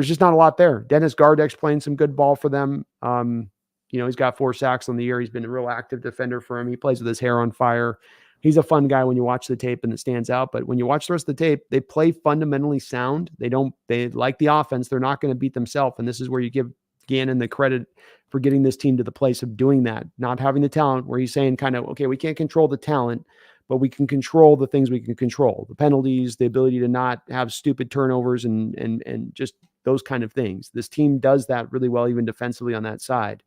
just not a lot there. Dennis Gardeck's playing some good ball for them. He's got 4 sacks on the year. He's been a real active defender for him. He plays with his hair on fire. He's a fun guy when you watch the tape and it stands out. But when you watch the rest of the tape, they play fundamentally sound. They like the offense. They're not going to beat themselves. And this is where you give Gannon the credit for getting this team to the place of doing that, not having the talent, where he's saying kind of, okay, we can't control the talent, but we can control the things we can control, the penalties, the ability to not have stupid turnovers and just those kind of things. This team does that really well, even defensively on that side.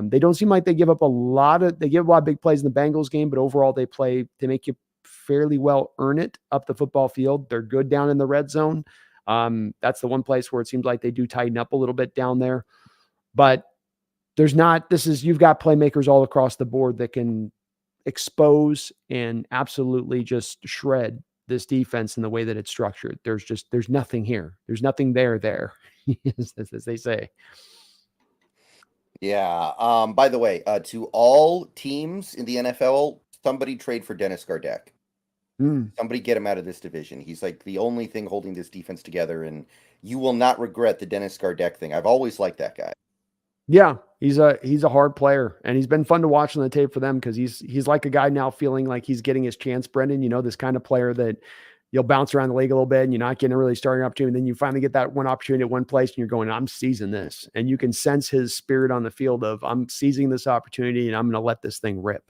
They don't seem like they give up they give a lot of big plays in the Bengals game, but overall they make you fairly well earn it up the football field. They're good down in the red zone. That's the one place where it seems like they do tighten up a little bit down there, but you've got playmakers all across the board that can expose and absolutely just shred this defense in the way that it's structured. There's nothing here. There's nothing there, as they say. Yeah. By the way, to all teams in the NFL, somebody trade for Dennis Gardeck. Somebody get him out of this division. He's like the only thing holding this defense together, and you will not regret the Dennis Gardeck thing. I've always liked that guy. Yeah, he's a hard player, and he's been fun to watch on the tape for them because he's like a guy now feeling like he's getting his chance, Brendan. You know, this kind of player that you'll bounce around the league a little bit and you're not getting a really starting opportunity. And then you finally get that one opportunity at one place and you're going, I'm seizing this. And you can sense his spirit on the field of, I'm seizing this opportunity and I'm going to let this thing rip.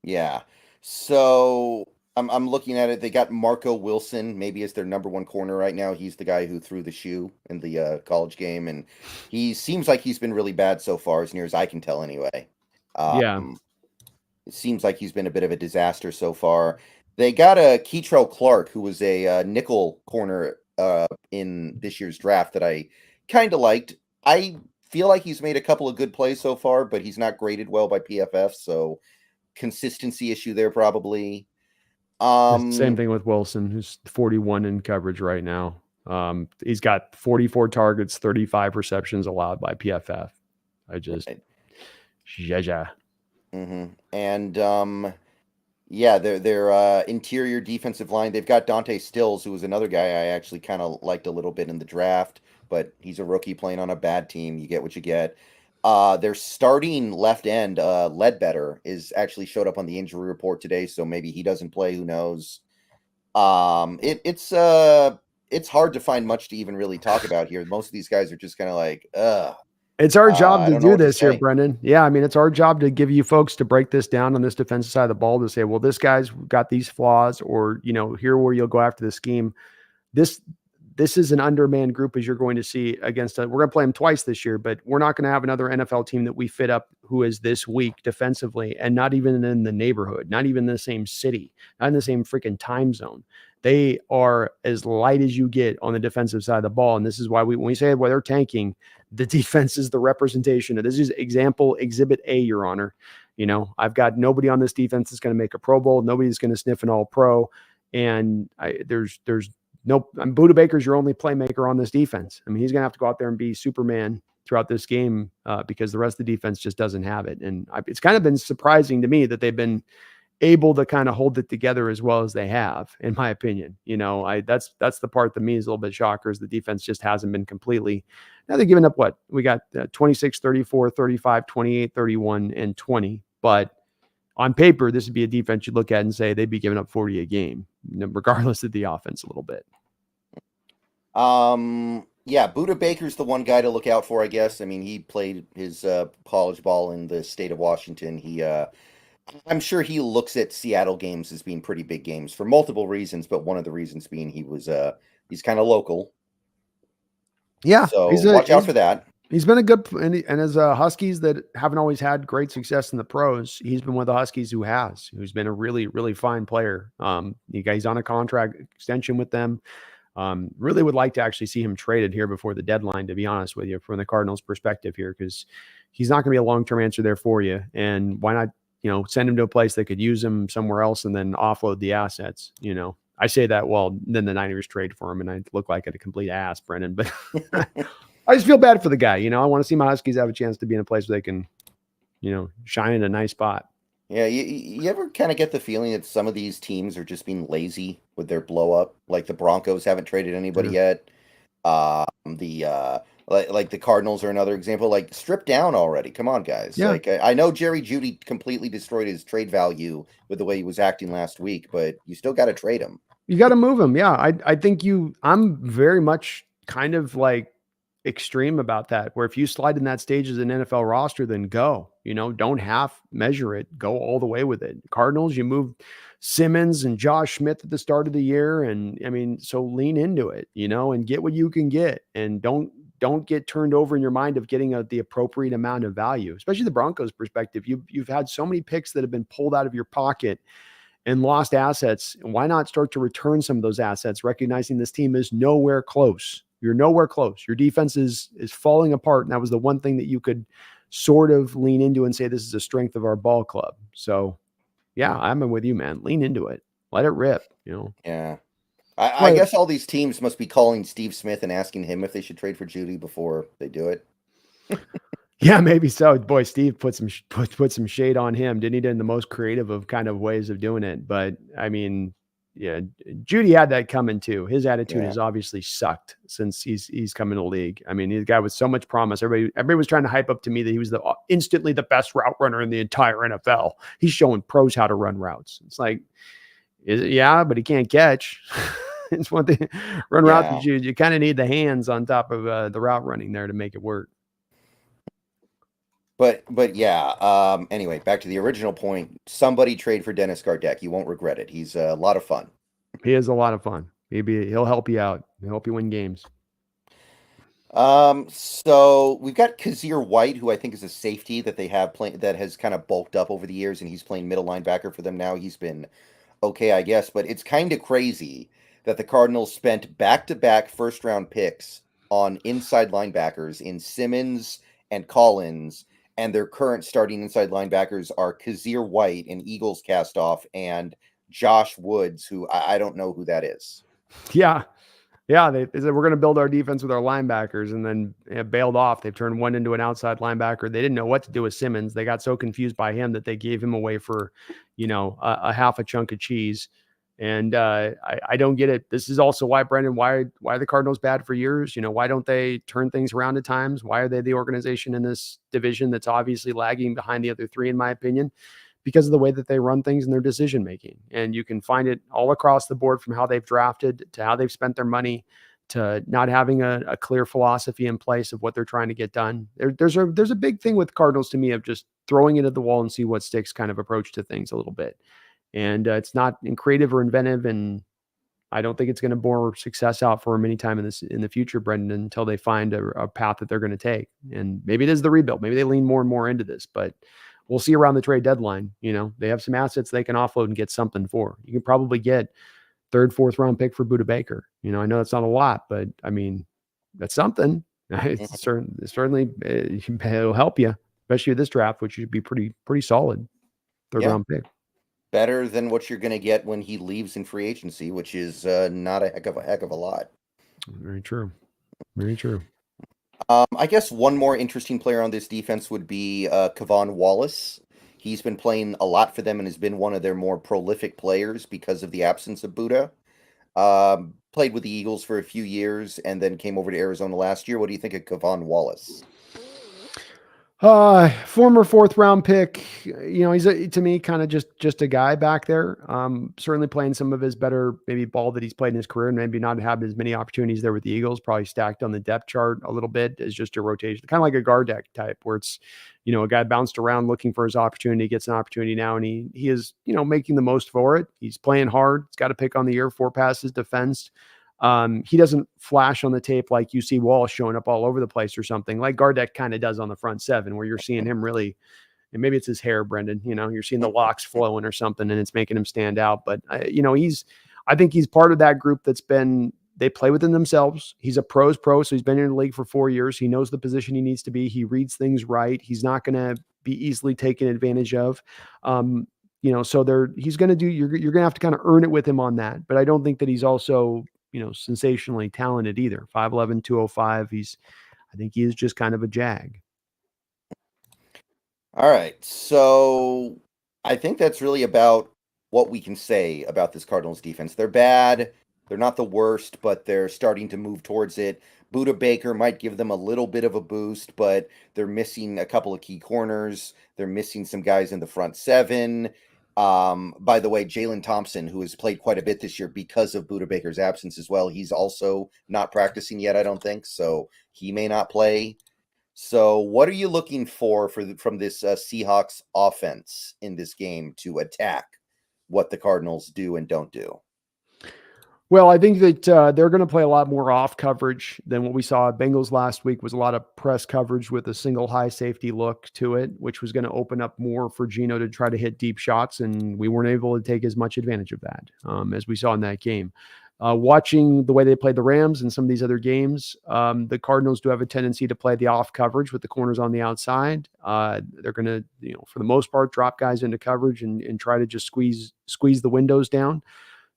Yeah. So I'm looking at it. They got Marco Wilson, maybe as their number one corner right now. He's the guy who threw the shoe in the college game. And he seems like he's been really bad so far, as near as I can tell anyway. Yeah. It seems like he's been a bit of a disaster so far. They got a Keitrell Clark, who was a nickel corner in this year's draft that I kind of liked. I feel like he's made a couple of good plays so far, but he's not graded well by PFF, so consistency issue there probably. Same thing with Wilson, who's 41 in coverage right now. He's got 44 targets, 35 receptions allowed by PFF. And yeah, their interior defensive line, they've got Dante Stills, who was another guy I actually kind of liked a little bit in the draft, but he's a rookie playing on a bad team. You get what you get. Their starting left end, Ledbetter, is actually showed up on the injury report today, so maybe he doesn't play. Who knows? It's hard to find much to even really talk about here. Most of these guys are just kind of like, It's our job to do this here, say. Brendan. Yeah, I mean, it's our job to give you folks to break this down on this defensive side of the ball to say, well, this guy's got these flaws, or, you know, here where you'll go after the scheme. This is an undermanned group, as you're going to see against. We're going to play them twice this year, but we're not going to have another NFL team that we fit up who is this weak defensively and not even in the neighborhood, not even in the same city, not in the same freaking time zone. They are as light as you get on the defensive side of the ball. And this is why when we say, well, they're tanking, the defense is the representation of this. Is example exhibit A, Your Honor. You know, I've got nobody on this defense that's going to make a Pro Bowl. Nobody's going to sniff an All-Pro. And there's Buda Baker's your only playmaker on this defense. I mean, he's going to have to go out there and be Superman throughout this game because the rest of the defense just doesn't have it. And it's kind of been surprising to me that they've been able to kind of hold it together as well as they have, in my opinion. You know, that's the part that me is a little bit shocker, is the defense just hasn't been completely. Now they're giving up what? We got 26, 34, 35, 28, 31, and 20. But on paper, this would be a defense you look at and say they'd be giving up 40 a game, regardless of the offense a little bit. Yeah, Buda Baker's the one guy to look out for, I guess. I mean, he played his college ball in the state of Washington. I'm sure he looks at Seattle games as being pretty big games for multiple reasons, but one of the reasons being he's kind of local. Yeah, so watch out for that. He's been a good, and as Huskies that haven't always had great success in the pros, he's been one of the Huskies who's been a really, really fine player. He's on a contract extension with them. Really would like to actually see him traded here before the deadline, to be honest with you, from the Cardinals' perspective here, because he's not going to be a long-term answer there for you. And why not, send him to a place that could use him somewhere else and then offload the assets? I say that, well, then the Niners trade for him and I look like a complete ass, Brennan, but I just feel bad for the guy. I want to see my Huskies have a chance to be in a place where they can, shine in a nice spot. Yeah, you ever kind of get the feeling that some of these teams are just being lazy with their blow up? Like the Broncos haven't traded anybody yet. Like the Cardinals are another example. Like, strip down already. Come on, guys. Yeah. Like, I know Jerry Jeudy completely destroyed his trade value with the way he was acting last week, but you still got to trade him. You got to move him. Yeah, I think I'm very much kind of like extreme about that, where if you slide in that stage as an NFL roster, then go, don't half measure it, go all the way with it. Cardinals, you move Simmons and Josh Smith at the start of the year. And I mean, so lean into it, and get what you can get, and don't get turned over in your mind of getting the appropriate amount of value, especially the Broncos perspective. You've had so many picks that have been pulled out of your pocket and lost assets. Why not start to return some of those assets, recognizing this team is nowhere close? You're nowhere close. Your defense is falling apart. And that was the one thing that you could sort of lean into and say, this is a strength of our ball club. So yeah, I'm with you, man. Lean into it. Let it rip, Yeah. I guess all these teams must be calling Steve Smith and asking him if they should trade for Judy before they do it. Yeah, maybe so. Boy, Steve put some shade on him, didn't he? Did in the most creative of kind of ways of doing it. But I mean, yeah, Judy had that coming too. His attitude has obviously sucked since he's come in the league. I mean, he's a guy with so much promise. Everybody was trying to hype up to me that he was instantly the best route runner in the entire NFL. He's showing pros how to run routes. It's like, yeah, but he can't catch. It's one thing. Run routes, you kind of need the hands on top of the route running there to make it work. But yeah. Anyway, back to the original point. Somebody trade for Dennis Gardeck. You won't regret it. He's a lot of fun. He is a lot of fun. He'll help you out. He'll help you win games. So we've got Kazir White, who I think is a safety that they have that has kind of bulked up over the years, and he's playing middle linebacker for them now. He's been okay, I guess, but it's kind of crazy that the Cardinals spent back-to-back first-round picks on inside linebackers in Simmons and Collins, and their current starting inside linebackers are Kazir White, an Eagles cast-off, and Josh Woods, who I don't know who that is. Yeah. Yeah, they said we're going to build our defense with our linebackers, and then bailed off. They've turned one into an outside linebacker. They didn't know what to do with Simmons. They got so confused by him that they gave him away for, a half a chunk of cheese. And I don't get it. This is also why, Brendan, why are the Cardinals bad for years? Why don't they turn things around at times? Why are they the organization in this division that's obviously lagging behind the other three, in my opinion? Because of the way that they run things and their decision making. And you can find it all across the board, from how they've drafted to how they've spent their money to not having a clear philosophy in place of what they're trying to get done. There's a big thing with Cardinals to me of just throwing it at the wall and see what sticks kind of approach to things a little bit. And it's not creative or inventive. And I don't think it's going to bore success out for them anytime in the future, Brendan, until they find a path that they're going to take. And maybe it is the rebuild. Maybe they lean more and more into this, but we'll see around the trade deadline. They have some assets they can offload and get something for. You can probably get third, fourth round pick for Budda Baker. I know that's not a lot, but I mean, that's something. It's certainly it'll help you, especially with this draft, which should be pretty solid third round pick. Better than what you're going to get when he leaves in free agency, which is not a heck of a lot. Very true. Very true. I guess one more interesting player on this defense would be Kevon Wallace. He's been playing a lot for them and has been one of their more prolific players because of the absence of Budda. Played with the Eagles for a few years and then came over to Arizona last year. What do you think of Kevon Wallace? Former fourth round pick. He's to me kind of just a guy back there. Certainly playing some of his better maybe ball that he's played in his career, and maybe not have as many opportunities there with the Eagles. Probably stacked on the depth chart a little bit as just a rotation, kind of like a Gardeck type, where it's a guy bounced around looking for his opportunity, gets an opportunity now, and he is making the most for it. He's playing hard. He's got a pick on the year, 4 passes defensed. He doesn't flash on the tape like you see Wall showing up all over the place or something like Gardeck kind of does on the front seven, where you're seeing him really, and maybe it's his hair, Brendan, you're seeing the locks flowing or something and it's making him stand out. But I think he's part of that group they play within themselves. He's a pro, so he's been in the league for 4 years. He knows the position he needs to be. He reads things right. He's not going to be easily taken advantage of. So he's going to do, you're going to have to kind of earn it with him on that. But I don't think that he's also, sensationally talented either. 5'11", 205. I think he is just kind of a jag. All right. So I think that's really about what we can say about this Cardinals defense. They're bad. They're not the worst, but they're starting to move towards it. Budda Baker might give them a little bit of a boost, but they're missing a couple of key corners. They're missing some guys in the front seven. By the way, Jalen Thompson, who has played quite a bit this year because of Buda Baker's absence as well, he's also not practicing yet, I don't think, so he may not play. So what are you looking for from this Seahawks offense in this game to attack what the Cardinals do and don't do? Well, I think that they're going to play a lot more off coverage than what we saw at Bengals last week. Was a lot of press coverage with a single high safety look to it, which was going to open up more for Geno to try to hit deep shots, and we weren't able to take as much advantage of that as we saw in that game. Watching the way they played the Rams and some of these other games, the Cardinals do have a tendency to play the off coverage with the corners on the outside. They're going to, for the most part, drop guys into coverage and try to just squeeze the windows down.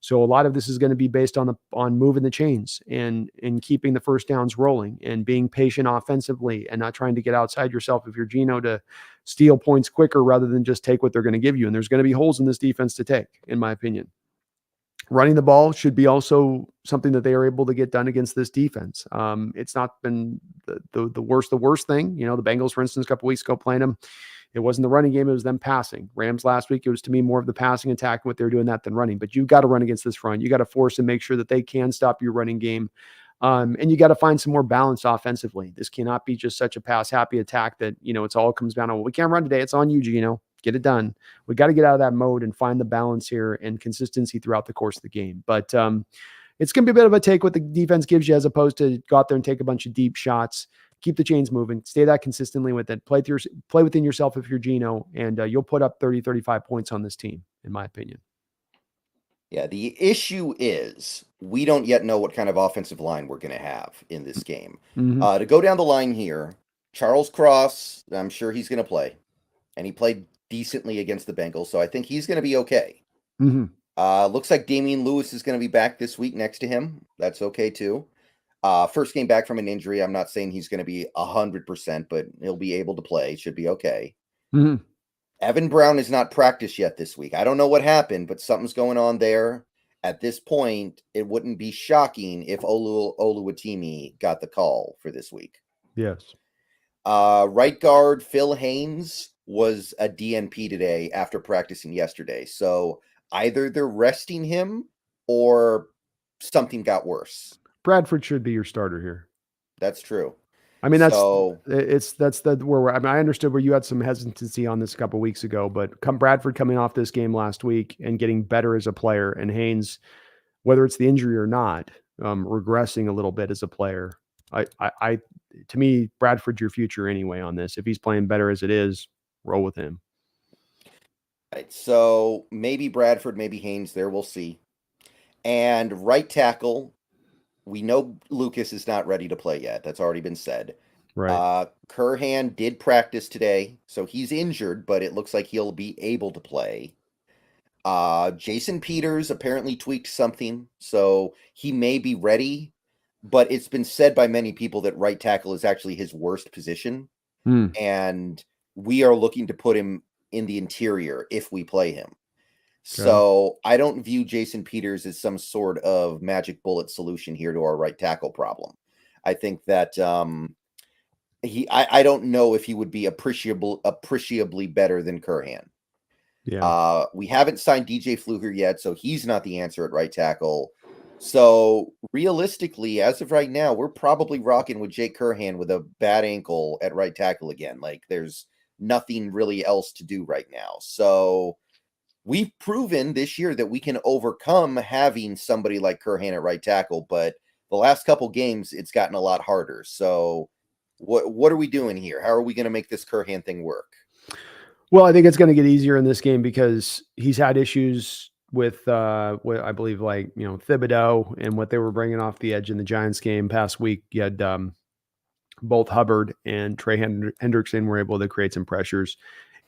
So a lot of this is going to be based on moving the chains and keeping the first downs rolling and being patient offensively and not trying to get outside yourself if you're Geno to steal points quicker rather than just take what they're going to give you. And there's going to be holes in this defense to take, in my opinion. Running the ball should be also something that they are able to get done against this defense. It's not been the worst thing. The Bengals, for instance, a couple weeks ago playing them, it wasn't the running game, it was them passing. Rams last week, it was to me more of the passing attack, what they're doing that than running. But you've got to run against this front. You got to force and make sure that they can stop your running game. And you got to find some more balance offensively. This cannot be just such a pass-happy attack that, it's all comes down to, well, we can't run today. It's on you, Geno. Get it done. We got to get out of that mode and find the balance here and consistency throughout the course of the game. But it's going to be a bit of a take what the defense gives you as opposed to go out there and take a bunch of deep shots. Keep the chains moving. Stay that consistently with it. Play within yourself if you're Geno, and you'll put up 30, 35 points on this team, in my opinion. Yeah, the issue is we don't yet know what kind of offensive line we're going to have in this game. Mm-hmm. To go down the line here, Charles Cross, I'm sure he's going to play, and he played decently against the Bengals, so I think he's going to be okay. Mm-hmm. Looks like Damian Lewis is going to be back this week next to him. That's okay too. First game back from an injury. I'm not saying he's going to be 100%, but he'll be able to play. Should be okay. Mm-hmm. Evan Brown is not practiced yet this week. I don't know what happened, but something's going on there. At this point, it wouldn't be shocking if Oluwatimi got the call for this week. Yes. Right guard Phil Haynes was a DNP today after practicing yesterday. So either they're resting him or something got worse. Bradford should be your starter here. That's true. I mean, I understood where you had some hesitancy on this a couple of weeks ago, but Bradford coming off this game last week and getting better as a player, and Haynes, whether it's the injury or not, regressing a little bit as a player. To me, Bradford's your future anyway on this. If he's playing better as it is, roll with him. Right. So maybe Bradford, maybe Haynes there. We'll see. And right tackle, we know Lucas is not ready to play yet. That's already been said. Right. Curhan did practice today, so he's injured, but it looks like he'll be able to play. Jason Peters apparently tweaked something, so he may be ready, but it's been said by many people that right tackle is actually his worst position, and we are looking to put him in the interior if we play him. So I don't view Jason Peters as some sort of magic bullet solution here to our right tackle problem. I think that I don't know if he would be appreciably better than Curhan. Yeah. We haven't signed DJ Fluker yet, so he's not the answer at right tackle. So realistically, as of right now, we're probably rocking with Jake Curhan with a bad ankle at right tackle again. Like there's nothing really else to do right now. So we've proven this year that we can overcome having somebody like Curhan at right tackle, but the last couple games, it's gotten a lot harder. So what are we doing here? How are we going to make this Curhan thing work? Well, I think it's going to get easier in this game because he's had issues with I believe Thibodeau and what they were bringing off the edge in the Giants game past week. You had both Hubbard and Trey Hendrickson were able to create some pressures.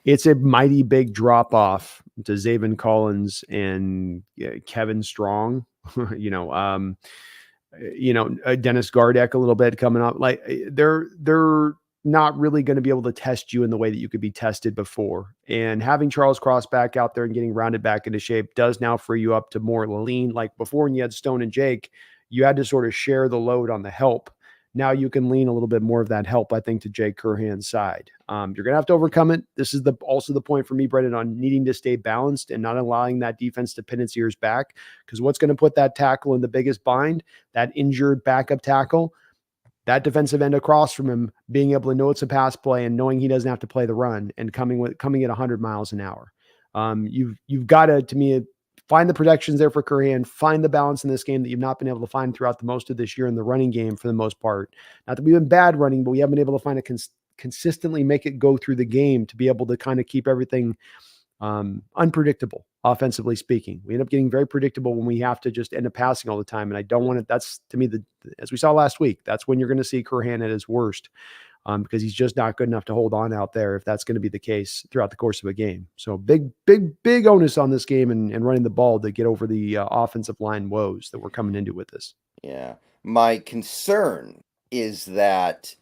It's a mighty big drop off to Zaven Collins and Kevin Strong, Dennis Gardeck a little bit coming up. Like they're not really going to be able to test you in the way that you could be tested before. And having Charles Cross back out there and getting rounded back into shape does now free you up to more lean. Like before when you had Stone and Jake, you had to sort of share the load on the help. now you can lean a little bit more of that help, I think, to Jay Curhan's side. You're going to have to overcome it. This is also the point for me, Brendan, on needing to stay balanced and not allowing that defense to pin its ears back, because what's going to put that tackle in the biggest bind, that injured backup tackle, that defensive end across from him being able to know it's a pass play and knowing he doesn't have to play the run and coming at 100 miles an hour. You've got to me, find the protections there for Curhan, find the balance in this game that you've not been able to find throughout the most of this year in the running game for the most part. Not that we've been bad running, but we haven't been able to find consistently make it go through the game to be able to kind of keep everything unpredictable, offensively speaking. We end up getting very predictable when we have to just end up passing all the time. And I don't want it. That's, to me, as we saw last week, that's when you're going to see Curhan at his worst. Because he's just not good enough to hold on out there if that's going to be the case throughout the course of a game. So big onus on this game and running the ball to get over the offensive line woes that we're coming into with this. Yeah. My concern is that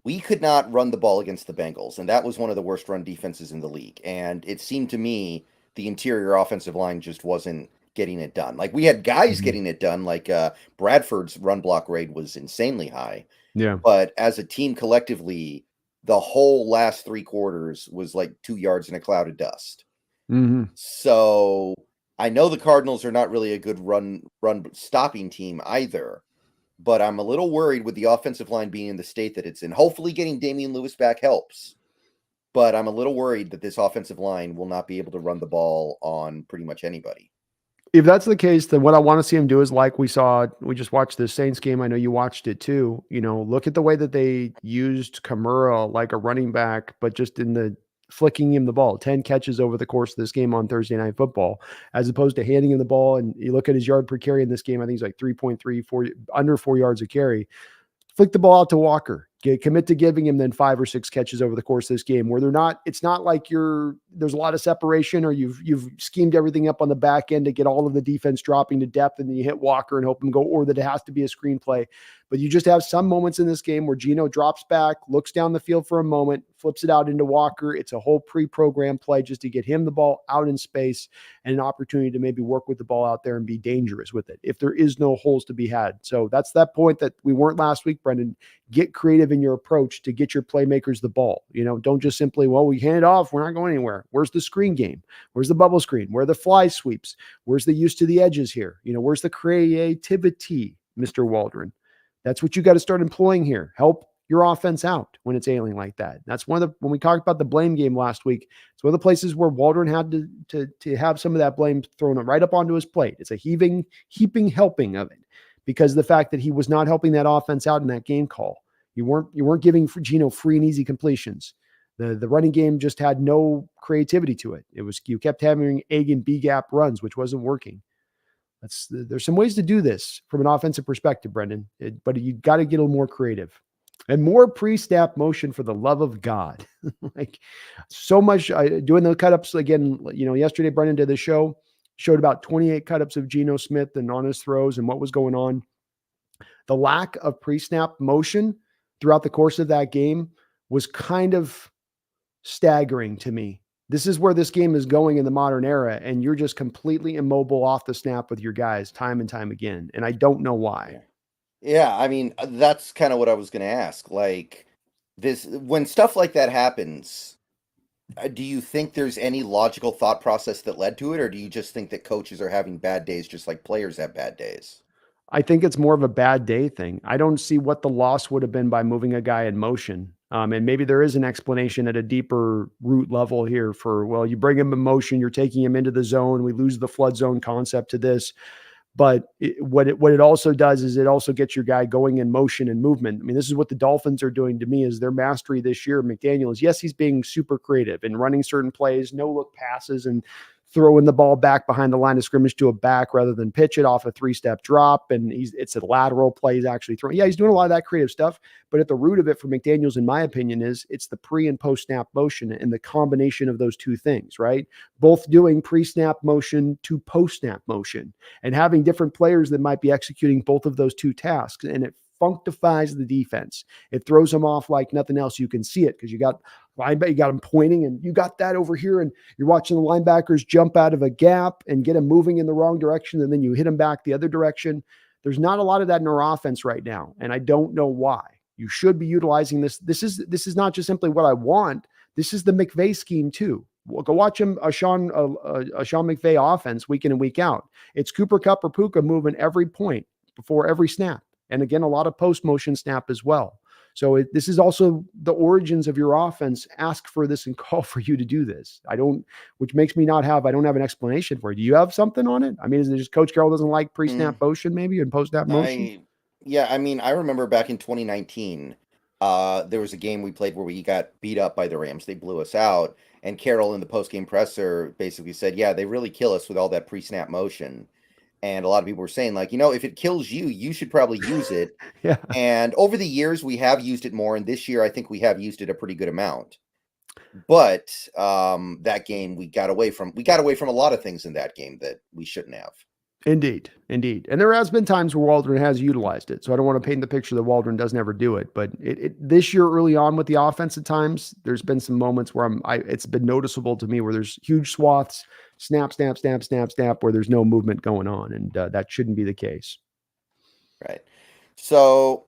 we could not run the ball against the Bengals, and that was one of the worst run defenses in the league. And it seemed to me the interior offensive line just wasn't getting it done. Like, we had guys getting it done, like Bradford's run block rate was insanely high. Yeah. But as a team collectively, the whole last 3 quarters was like 2 yards in a cloud of dust. So I know the Cardinals are not really a good run stopping team either, but I'm a little worried with the offensive line being in the state that it's in. Hopefully getting Damian Lewis back helps, but I'm a little worried that this offensive line will not be able to run the ball on pretty much anybody. If that's the case, then what I want to see him do is, like we just watched the Saints game. I know you watched it too. Look at the way that they used Kamara like a running back, but just in the flicking him the ball, 10 catches over the course of this game on Thursday Night Football, as opposed to handing him the ball. And you look at his yard per carry in this game, I think he's like 3.34, under 4 yards a carry. Flick the ball out to Walker. Commit to giving him then 5 or 6 catches over the course of this game where it's not like there's a lot of separation or you've schemed everything up on the back end to get all of the defense dropping to depth and then you hit Walker and hope him go, or that it has to be a screenplay. But you just have some moments in this game where Geno drops back, looks down the field for a moment, flips it out into Walker. It's a whole pre-programmed play just to get him the ball out in space and an opportunity to maybe work with the ball out there and be dangerous with it if there is no holes to be had. So that's that point that we weren't last week, Brendan. Get creative in your approach to get your playmakers the ball. Don't just simply, we hand it off, we're not going anywhere. Where's the screen game? Where's the bubble screen? Where are the fly sweeps? Where's the use to the edges here? Where's the creativity, Mr. Waldron? That's what you got to start employing here. Help your offense out when it's ailing like that. That's when we talked about the blame game last week, it's one of the places where Waldron had to have some of that blame thrown right up onto his plate. It's a heaping helping of it because of the fact that he was not helping that offense out in that game call. You weren't giving Geno free and easy completions. The running game just had no creativity to it. You kept having A and B gap runs, which wasn't working. There's some ways to do this from an offensive perspective, Brendan, but you got to get a little more creative and more pre-snap motion for the love of God. Like so much doing the cut-ups again. Yesterday, Brendan did the show, showed about 28 cut-ups of Geno Smith and on his throws and what was going on. The lack of pre-snap motion throughout the course of that game was kind of staggering to me. This is where this game is going in the modern era, and you're just completely immobile off the snap with your guys time and time again, and I don't know why. Yeah, I mean, that's kind of what I was going to ask. Like, when stuff like that happens, do you think there's any logical thought process that led to it, or do you just think that coaches are having bad days just like players have bad days? I think it's more of a bad day thing. I don't see what the loss would have been by moving a guy in motion. And maybe there is an explanation at a deeper root level here for, you bring him in motion, you're taking him into the zone. We lose the flood zone concept to this. But what it also does is it also gets your guy going in motion and movement. I mean, this is what the Dolphins are doing to me is their mastery this year. McDaniel is, yes, he's being super creative and running certain plays, no look passes and throwing the ball back behind the line of scrimmage to a back rather than pitch it off a 3-step drop. And it's a lateral play he's actually throwing. Yeah, he's doing a lot of that creative stuff. But at the root of it for McDaniels, in my opinion, it's the pre and post snap motion and the combination of those two things, right? Both doing pre-snap motion to post-snap motion and having different players that might be executing both of those two tasks. And it functifies the defense. It throws them off like nothing else. You can see it because you got them pointing and you got that over here and you're watching the linebackers jump out of a gap and get them moving in the wrong direction. And then you hit them back the other direction. There's not a lot of that in our offense right now, and I don't know why. You should be utilizing this. This is not just simply what I want. This is the McVay scheme too. Go watch him a Sean McVay offense week in and week out. It's Cooper Kupp or Puka moving every point before every snap, and again a lot of post motion snap as well. So this is also the origins of your offense. Ask for this and call for you to do this. Which makes me I don't have an explanation for it. Do you have something on it? I mean, is it just Coach Carroll doesn't like pre-snap motion maybe and post-snap motion? I mean, I remember back in 2019, there was a game we played where we got beat up by the Rams. They blew us out. And Carroll in the post-game presser basically said, yeah, they really kill us with all that pre-snap motion. And a lot of people were saying, like, if it kills you, you should probably use it. Yeah. And over the years, we have used it more. And this year, I think we have used it a pretty good amount. But that game, we got away from a lot of things in that game that we shouldn't have. Indeed. And there has been times where Waldron has utilized it. So I don't want to paint the picture that Waldron doesn't ever do it. But this year early on with the offense at times, there's been some moments where it's been noticeable to me where there's huge swaths, snap, where there's no movement going on. And that shouldn't be the case. Right. So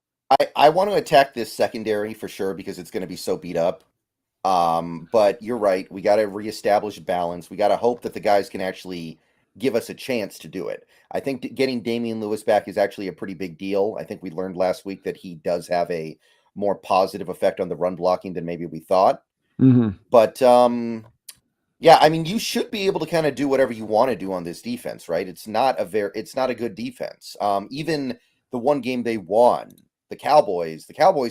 I want to attack this secondary for sure because it's going to be so beat up. But you're right. We got to reestablish balance. We got to hope that the guys can actually give us a chance to do it. I think getting Damian Lewis back is actually a pretty big deal. I think we learned last week that he does have a more positive effect on the run blocking than maybe we thought. Mm-hmm. But yeah, I mean, you should be able to kind of do whatever you want to do on this defense, right? It's not a good defense. Even the one game they won, the Cowboys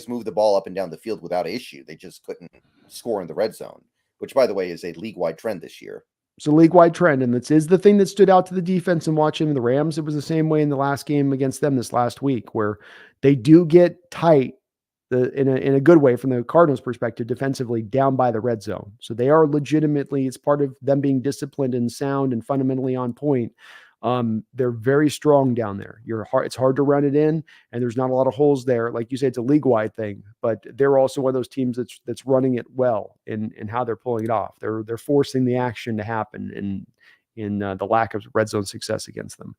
moved the ball up and down the field without issue. They just couldn't score in the red zone, which, by the way, is a league-wide trend this year. It's a league-wide trend, and this is the thing that stood out to the defense and watching the Rams. It was the same way in the last game against them this last week, where they do get tight in a good way from the Cardinals' perspective defensively down by the red zone. So they are legitimately, it's part of them being disciplined and sound and fundamentally on point. They're very strong down there. It's hard to run it in, and there's not a lot of holes there. Like you say, it's a league-wide thing, but they're also one of those teams that's running it well in how they're pulling it off. They're forcing the action to happen in the lack of red zone success against them.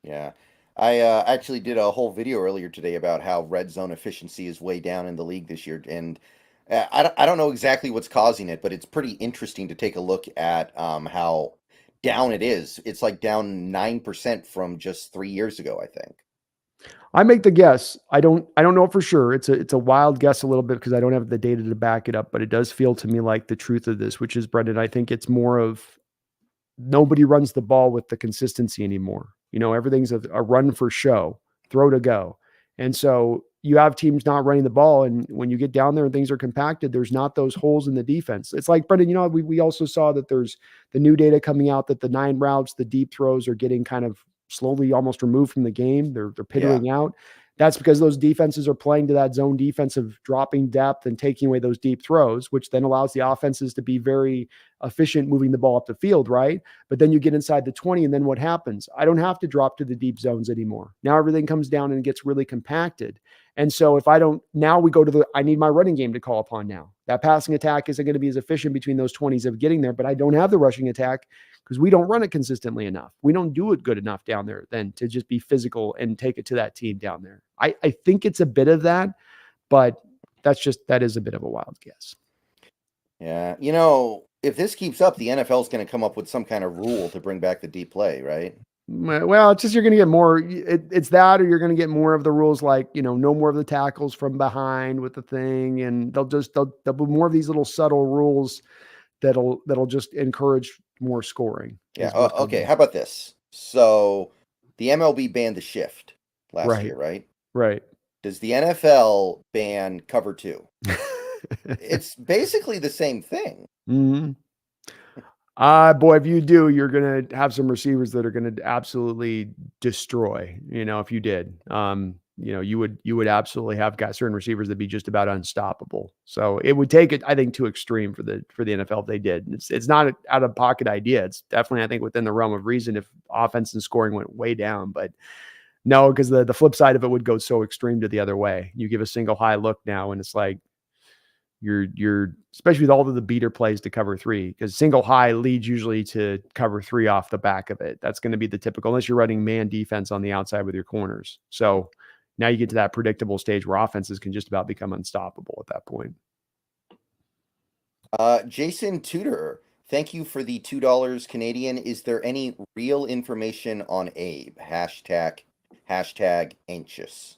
Yeah. I actually did a whole video earlier today about how red zone efficiency is way down in the league this year. And I don't know exactly what's causing it, but it's pretty interesting to take a look at how down it is. It's like down 9% from just 3 years ago, I think. I make the guess. I don't know for sure. It's a wild guess a little bit because I don't have the data to back it up, but it does feel to me like the truth of this, which is, Brendan, I think it's more of nobody runs the ball with the consistency anymore. Everything's a run for show, throw to go. And so you have teams not running the ball. And when you get down there and things are compacted, there's not those holes in the defense. It's like, Brendan, we also saw that there's the new data coming out that the 9 routes, the deep throws are getting kind of slowly almost removed from the game. They're pittering out. That's because those defenses are playing to that zone defense of dropping depth and taking away those deep throws, which then allows the offenses to be very efficient moving the ball up the field, right? But then you get inside the 20, and then what happens? I don't have to drop to the deep zones anymore. Now everything comes down and gets really compacted. And so now we go to I need my running game to call upon now. That passing attack isn't going to be as efficient between those 20s of getting there, but I don't have the rushing attack because we don't run it consistently enough. We don't do it good enough down there then to just be physical and take it to that team down there. I think it's a bit of that, but that is a bit of a wild guess. Yeah. If this keeps up, the NFL is going to come up with some kind of rule to bring back the deep play, right? Well, it's just you're going to get more. It's that, or you're going to get more of the rules, like no more of the tackles from behind with the thing, and they'll be more of these little subtle rules that'll just encourage more scoring. Yeah. Okay. How about this? So the MLB banned the shift last year, right? Right. Does the NFL ban cover 2? It's basically the same thing. Mm-hmm. Boy, if you do, you're going to have some receivers that are going to absolutely destroy, if you did, you would absolutely have got certain receivers that'd be just about unstoppable. So it would take it, I think, too extreme for the NFL if they did. It's not an out of pocket idea. It's definitely, I think, within the realm of reason if offense and scoring went way down, but no, because the flip side of it would go so extreme to the other way. You give a single high look now and it's like, You're especially with all of the beater plays to cover 3, because single high leads usually to cover 3 off the back of it. That's going to be the typical, unless you're running man defense on the outside with your corners. So now you get to that predictable stage where offenses can just about become unstoppable at that point. Jason Tudor, thank you for the $2 Canadian. Is there any real information on Abe? Hashtag anxious.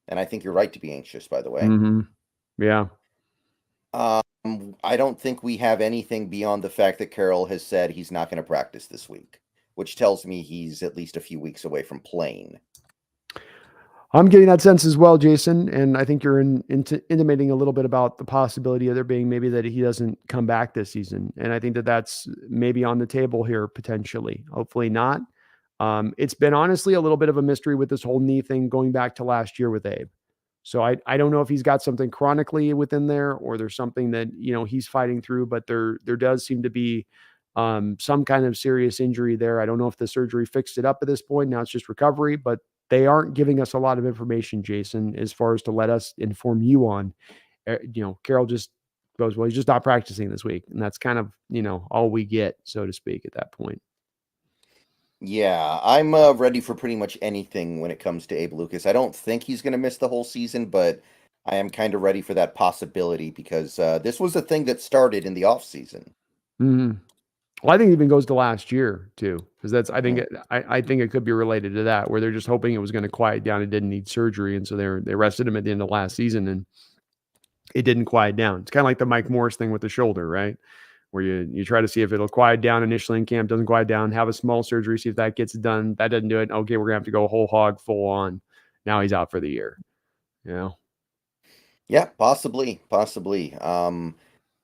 And I think you're right to be anxious, by the way. Mm-hmm. Yeah. I don't think we have anything beyond the fact that Carroll has said he's not going to practice this week, which tells me he's at least a few weeks away from playing. I'm getting that sense as well, Jason. And I think you're intimating a little bit about the possibility of there being maybe that he doesn't come back this season. And I think that that's maybe on the table here potentially. Hopefully not. It's been honestly a little bit of a mystery with this whole knee thing going back to last year with Abe. So I don't know if he's got something chronically within there, or there's something that, he's fighting through, but there does seem to be some kind of serious injury there. I don't know if the surgery fixed it up at this point. Now it's just recovery, but they aren't giving us a lot of information, Jason, as far as to let us inform you on. Carroll just goes, well, he's just not practicing this week. And that's kind of, all we get, so to speak, at that point. Yeah, I'm ready for pretty much anything when it comes to Abe Lucas. I don't think he's going to miss the whole season, but I am kind of ready for that possibility because this was a thing that started in the offseason. Mm-hmm. Well, I think it even goes to last year too, because I think it could be related to that, where they're just hoping it was going to quiet down and didn't need surgery, and so they rested him at the end of last season, and it didn't quiet down. It's kind of like the Mike Morris thing with the shoulder, right? Where you try to see if it'll quiet down initially in camp, doesn't quiet down, have a small surgery, see if that gets it done. That doesn't do it. Okay, we're gonna have to go whole hog, full on. Now he's out for the year. Yeah, possibly.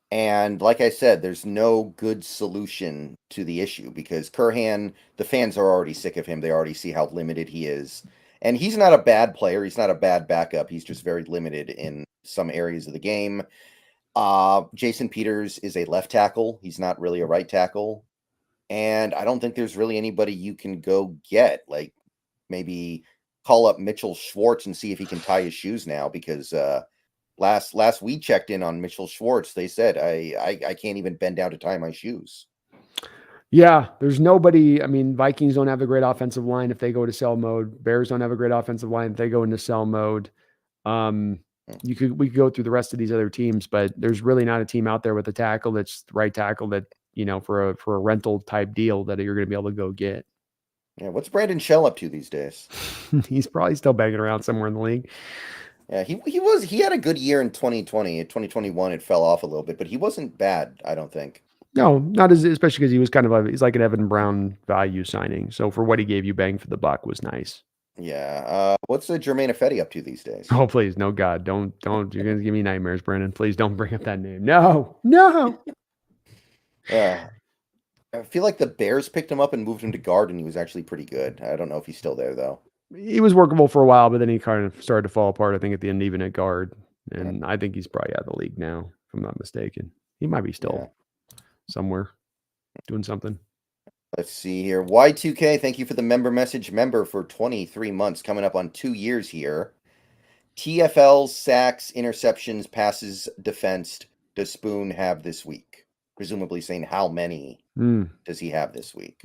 And like I said, there's no good solution to the issue because Curhan, the fans are already sick of him. They already see how limited he is. And he's not a bad player. He's not a bad backup. He's just very limited in some areas of the game. Jason Peters is a left tackle. He's not really a right tackle. And I don't think there's really anybody you can go get. Like maybe call up Mitchell Schwartz and see if he can tie his shoes now because last we checked in on Mitchell Schwartz, they said I can't even bend down to tie my shoes. Yeah, there's nobody. I mean, Vikings don't have a great offensive line if they go to sell mode. Bears don't have a great offensive line if they go into sell mode. We could go through the rest of these other teams, but there's really not a team out there with a tackle that's the right tackle that, for a rental type deal that you're going to be able to go get. Yeah, what's Brandon Shell up to these days? He's probably still banging around somewhere in the league. Yeah, he had a good year in 2020. In 2021, it fell off a little bit, but he wasn't bad, I don't think. No, not especially because he was he's like an Evan Brown value signing. So for what he gave you, bang for the buck was nice. Yeah. What's Jermaine Ifedi up to these days? Oh, please, no, God, don't. You're gonna give me nightmares, Brandon. Please don't bring up that name. No. I feel like the Bears picked him up and moved him to guard, and he was actually pretty good. I don't know if he's still there though. He was workable for a while, but then he kind of started to fall apart. I think at the end, even at guard, and I think he's probably out of the league now, if I'm not mistaken. He might be still somewhere doing something. Let's see here. Y2K, thank you for the member message. Member for 23 months, coming up on 2 years here. TFL, sacks, interceptions, passes, defense does Spoon have this week? Presumably saying how many does he have this week?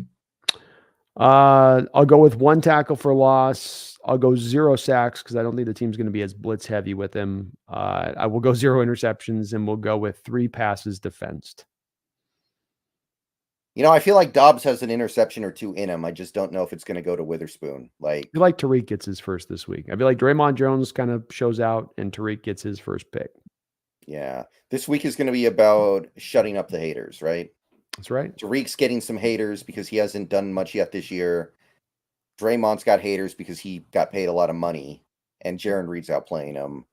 I'll go with 1 tackle for loss. I'll go 0 sacks because I don't think the team's going to be as blitz heavy with him. I will go 0 interceptions, and we'll go with 3 passes defensed. I feel like Dobbs has an interception or 2 in him. I just don't know if it's going to go to Witherspoon. I feel like Tariq gets his first this week. I feel like Dre'Mont Jones kind of shows out, and Tariq gets his first pick. Yeah. This week is going to be about shutting up the haters, right? That's right. Tariq's getting some haters because he hasn't done much yet this year. Draymond's got haters because he got paid a lot of money, and Jaron Reed's out playing him.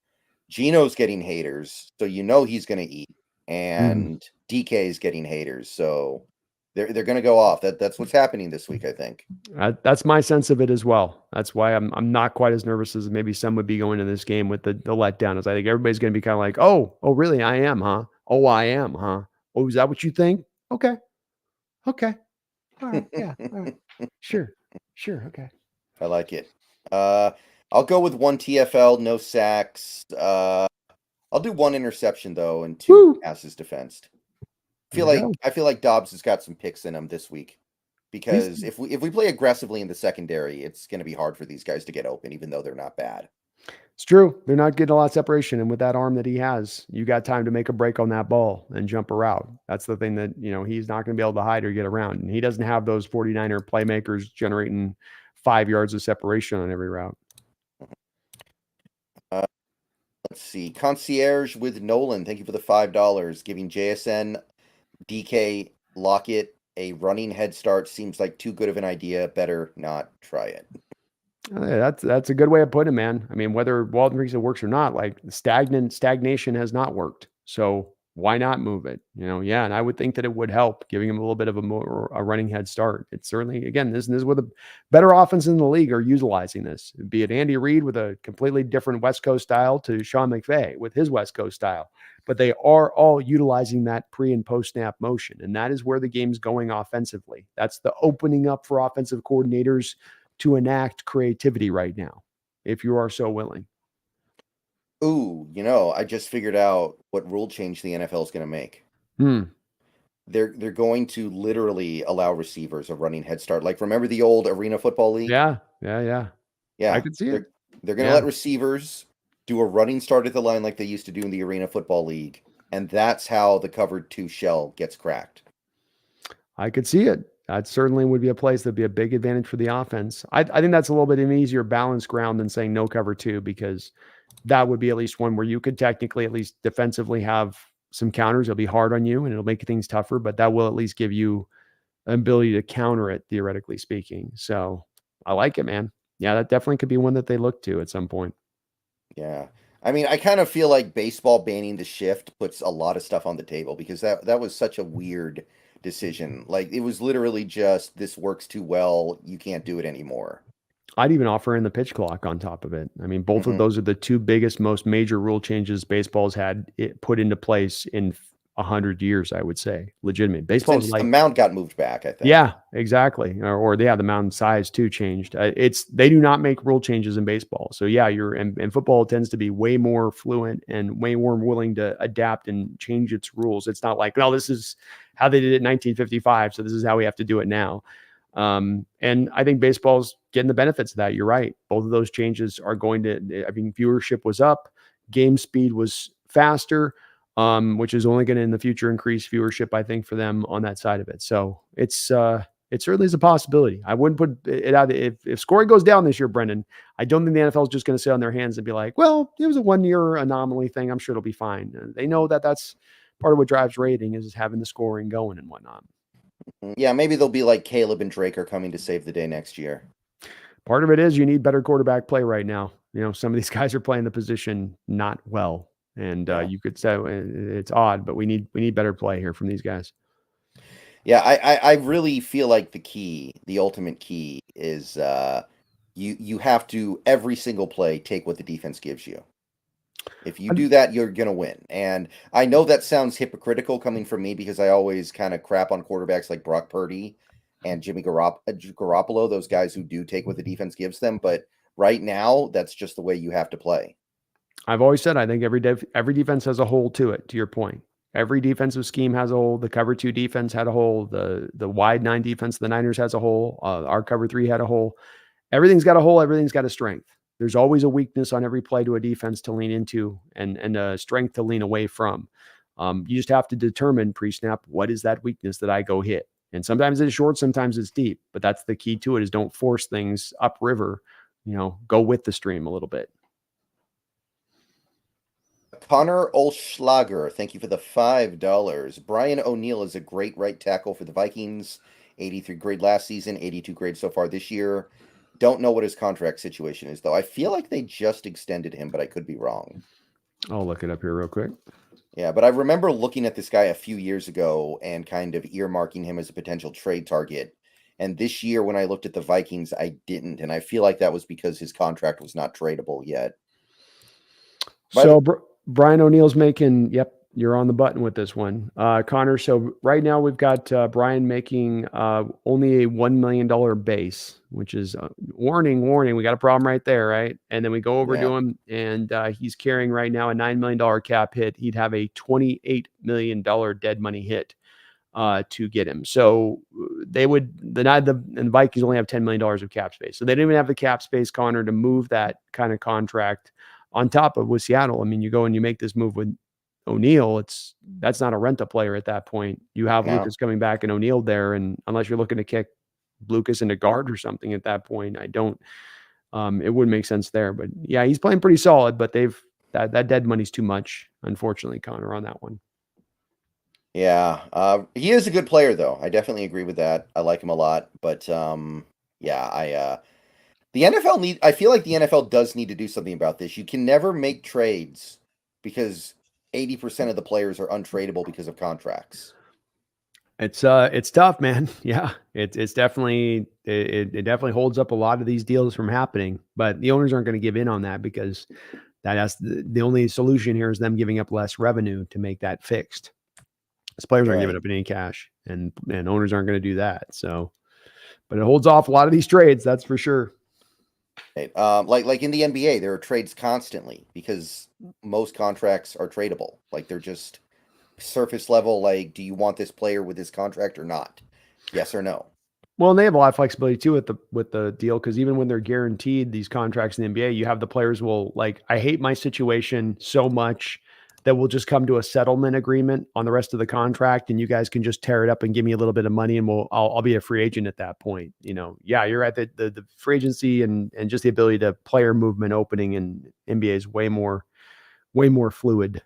Gino's getting haters, so he's going to eat. And DK is getting haters, so they're going to go off. That's what's happening this week, I think. That's my sense of it as well. That's why I'm not quite as nervous as maybe some would be going into this game with the letdown. As I think everybody's going to be kind of like, oh, really? I am, huh? Oh, I am, huh? Oh, is that what you think? Okay. All right. Yeah. All right. Sure. Okay. I like it. I'll go with 1 TFL, no sacks. I'll do one interception though and 2 Woo! passes defensed. There we go. I feel like Dobbs has got some picks in him this week because He's if we play aggressively in the secondary, it's going to be hard for these guys to get open, even though they're not bad. It's true. They're not getting a lot of separation. And with that arm that he has, you got time to make a break on that ball and jump a route. That's the thing that, he's not going to be able to hide or get around. And he doesn't have those 49er playmakers generating 5 yards of separation on every route. Let's see. Concierge with Nolan. Thank you for the $5. Giving JSN, DK, Lockett a running head start seems like too good of an idea. Better not try it. That's a good way of putting it, man. I mean, whether Walton thinks it works or not, like stagnation has not worked. So why not move it? Yeah. And I would think that it would help giving him a little bit of a running head start. It's certainly, again, this is where the better offense in the league are utilizing this, be it Andy Reid with a completely different West Coast style to Sean McVay with his West Coast style, but they are all utilizing that pre and post snap motion. And that is where the game's going offensively. That's the opening up for offensive coordinators to enact creativity right now, if you are so willing. Ooh, I just figured out what rule change the NFL is going to make. They're going to literally allow receivers a running head start. Like, remember the old Arena Football League? Yeah. I could see it. They're going to let receivers do a running start at the line like they used to do in the Arena Football League, and that's how the covered 2 shell gets cracked. I could see it. That certainly would be a place that'd be a big advantage for the offense. I think that's a little bit of an easier balanced ground than saying no cover 2, because that would be at least one where you could technically at least defensively have some counters. It'll be hard on you and it'll make things tougher, but that will at least give you an ability to counter it, theoretically speaking. So I like it, man. Yeah, that definitely could be one that they look to at some point. Yeah. I mean, I kind of feel like baseball banning the shift puts a lot of stuff on the table, because that was such a weird decision. Like, it was literally just, this works too well, you can't do it anymore. I'd even offer in the pitch clock on top of it. I mean, both of those are the 2 biggest, most major rule changes baseball's had put into place in 100 years, I would say. Legitimate. Baseball's Since like the mound got moved back, I think. Yeah, exactly. Or the mound size too changed. They do not make rule changes in baseball. So yeah, and football tends to be way more fluent and way more willing to adapt and change its rules. It's not like, well, this is how they did it in 1955, so this is how we have to do it now. And I think baseball's getting the benefits of that. You're right. Both of those changes are going to, viewership was up, game speed was faster, which is only going to in the future increase viewership, I think, for them on that side of it. So it certainly is a possibility. I wouldn't put it out. If scoring goes down this year, Brendan, I don't think the NFL is just going to sit on their hands and be like, well, it was a 1-year anomaly thing. I'm sure it'll be fine. They know that that's part of what drives rating is having the scoring going and whatnot. Yeah, maybe they'll be like Caleb and Drake are coming to save the day next year. Part of it is you need better quarterback play right now. Some of these guys are playing the position not well. And you could say it's odd, but we need better play here from these guys. Yeah, I really feel like the ultimate key is you have to, every single play, take what the defense gives you. If you do that, you're going to win. And I know that sounds hypocritical coming from me, because I always kind of crap on quarterbacks like Brock Purdy and Jimmy Garoppolo, those guys who do take what the defense gives them. But right now, that's just the way you have to play. I've always said I think every defense has a hole to it, to your point. Every defensive scheme has a hole. The cover 2 defense had a hole. The wide 9 defense of the Niners has a hole. Our cover 3 had a hole. Everything's got a hole. Everything's got a strength. There's always a weakness on every play to a defense to lean into and a strength to lean away from. You just have to determine pre-snap, what is that weakness that I go hit? And sometimes it's short, sometimes it's deep, but that's the key to it, is don't force things upriver, go with the stream a little bit. Connor Olschlager, thank you for the $5. Brian O'Neill is a great right tackle for the Vikings. 83 grade last season, 82 grade so far this year. Don't know what his contract situation is, though. I feel like they just extended him, but I could be wrong. I'll look it up here real quick. Yeah, but I remember looking at this guy a few years ago and kind of earmarking him as a potential trade target. And this year, when I looked at the Vikings, I didn't. And I feel like that was because his contract was not tradable yet. So Brian O'Neill's making, You're on the button with this one, Connor. So right now we've got Brian making only a $1 million base, which is warning. We got a problem right there, right? And then we go over to him, and he's carrying right now a $9 million cap hit. He'd have a $28 million dead money hit to get him. So they would the Vikings only have $10 million of cap space, so they didn't even have the cap space, Connor, to move that kind of contract on top of with Seattle. I mean, you go and you make this move with O'Neal, that's not a rent a player at that point. You have Lucas coming back and O'Neal there, and unless you're looking to kick Lucas into guard or something at that point, I don't. It wouldn't make sense there. But yeah, he's playing pretty solid. But that dead money's too much, unfortunately, Connor, on that one. Yeah, he is a good player, though. I definitely agree with that. I like him a lot. But yeah, the NFL I feel like the NFL does need to do something about this. You can never make trades because 80% of the players are untradeable because of contracts. It's tough, man. Yeah, it's definitely it definitely holds up a lot of these deals from happening. But the owners aren't going to give in on that because that's the only solution here is them giving up less revenue to make that fixed. As players aren't giving up any cash, and owners aren't going to do that. So, but it holds off a lot of these trades, that's for sure. Right. Like in the NBA, there are trades constantly because most contracts are tradable. Like they're just surface level. Like, do you want this player with this contract or not? Yes or no. Well, and they have a lot of flexibility too with the deal because even when they're guaranteed these contracts in the NBA, you have the players will like, I hate my situation so much that we'll just come to a settlement agreement on the rest of the contract, and you guys can just tear it up and give me a little bit of money, and I'll be a free agent at that point. You know, yeah, you're right. The free agency and just the ability to player movement opening in NBA is way more fluid.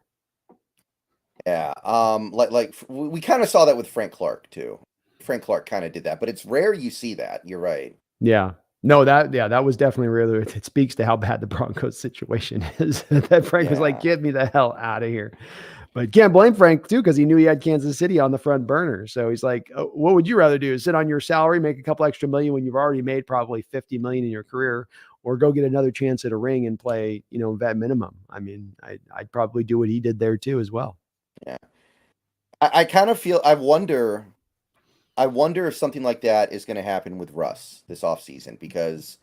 Yeah. Like we kind of saw that with Frank Clark too. Frank Clark kind of did that, but it's rare you see that. You're right. Yeah. No, that was definitely really, it speaks to how bad the Broncos situation is. That Frank was like, get me the hell out of here. But can't blame Frank too, because he knew he had Kansas City on the front burner. So he's like, oh, what would you rather do? Sit on your salary, make a couple extra million when you've already made probably 50 million in your career, or go get another chance at a ring and play, vet minimum? I mean, I'd probably do what he did there too as well. Yeah. I kind of feel, I wonder if something like that is going to happen with Russ this offseason, because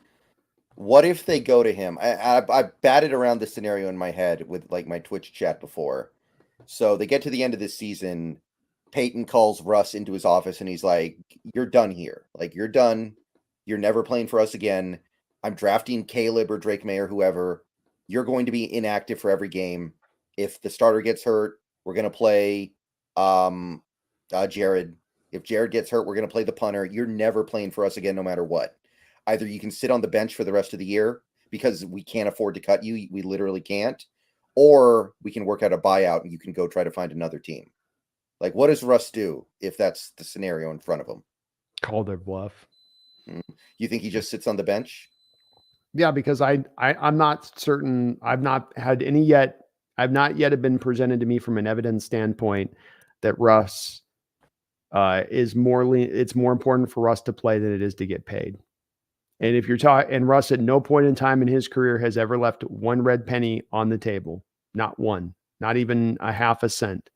what if they go to him? I batted around this scenario in my head with like my Twitch chat before. So they get to the end of this season. Peyton calls Russ into his office and he's like, you're done here. Like, you're done. You're never playing for us again. I'm drafting Caleb or Drake May or whoever. You're going to be inactive for every game. If the starter gets hurt, we're going to play Jared. If Jared gets hurt, we're going to play the punter. You're never playing for us again, no matter what. Either you can sit on the bench for the rest of the year because we can't afford to cut you. We literally can't. Or we can work out a buyout and you can go try to find another team. Like, what does Russ do if that's the scenario in front of him? Call their bluff. You think he just sits on the bench? Yeah, because I'm not certain. I've not had any yet. I've not yet been presented to me from an evidence standpoint that Russ it's more important for Russ to play than it is to get paid. And if you're talking, and Russ at no point in time in his career has ever left one red penny on the table, not one, not even a half a cent.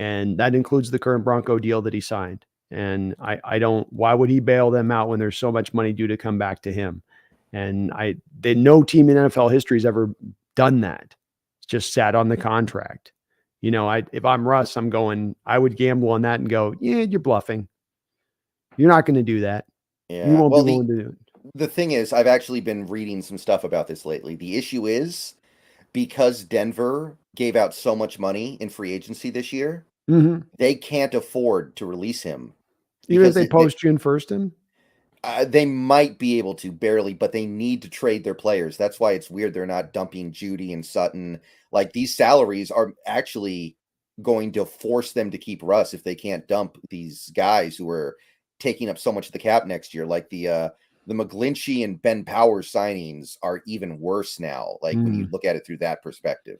And that includes the current Bronco deal that he signed. And I don't, why would he bail them out when there's so much money due to come back to him? And no team in NFL history has ever done that. It's just sat on the contract. If I'm Russ, I would gamble on that and go, yeah, you're bluffing. You're not going to do that. Yeah. You won't be willing to do it. The thing is, I've actually been reading some stuff about this lately. The issue is because Denver gave out so much money in free agency this year, they can't afford to release him. Even if they post June 1st him? They might be able to, barely, but they need to trade their players. That's why it's weird they're not dumping Judy and Sutton. Like, these salaries are actually going to force them to keep Russ if they can't dump these guys who are taking up so much of the cap next year. Like the McGlinchey and Ben Powers signings are even worse now, like when you look at it through that perspective.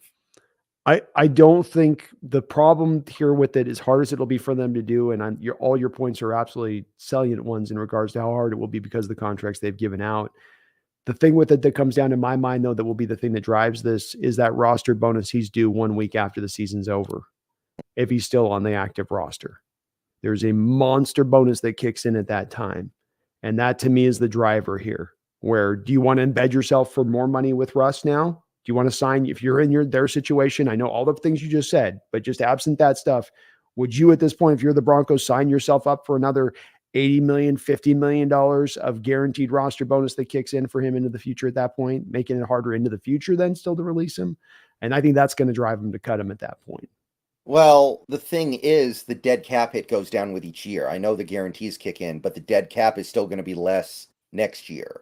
I don't think the problem here with it, as hard as it'll be for them to do, and all your points are absolutely salient ones in regards to how hard it will be because of the contracts they've given out. The thing with it that comes down to my mind, though, that will be the thing that drives this is that roster bonus he's due 1 week after the season's over. if he's still on the active roster. There's a monster bonus that kicks in at that time. And that to me is the driver here. Where do you want to embed yourself for more money with Russ now? Do you want to sign, if you're in their situation? I know all the things you just said, but just absent that stuff, would you at this point, if you're the Broncos, sign yourself up for another $80 million, $50 million of guaranteed roster bonus that kicks in for him into the future at that point, making it harder into the future then still to release him? And I think that's going to drive him to cut him at that point. Well, the thing is, the dead cap hit goes down with each year. I know the guarantees kick in, but the dead cap is still going to be less next year.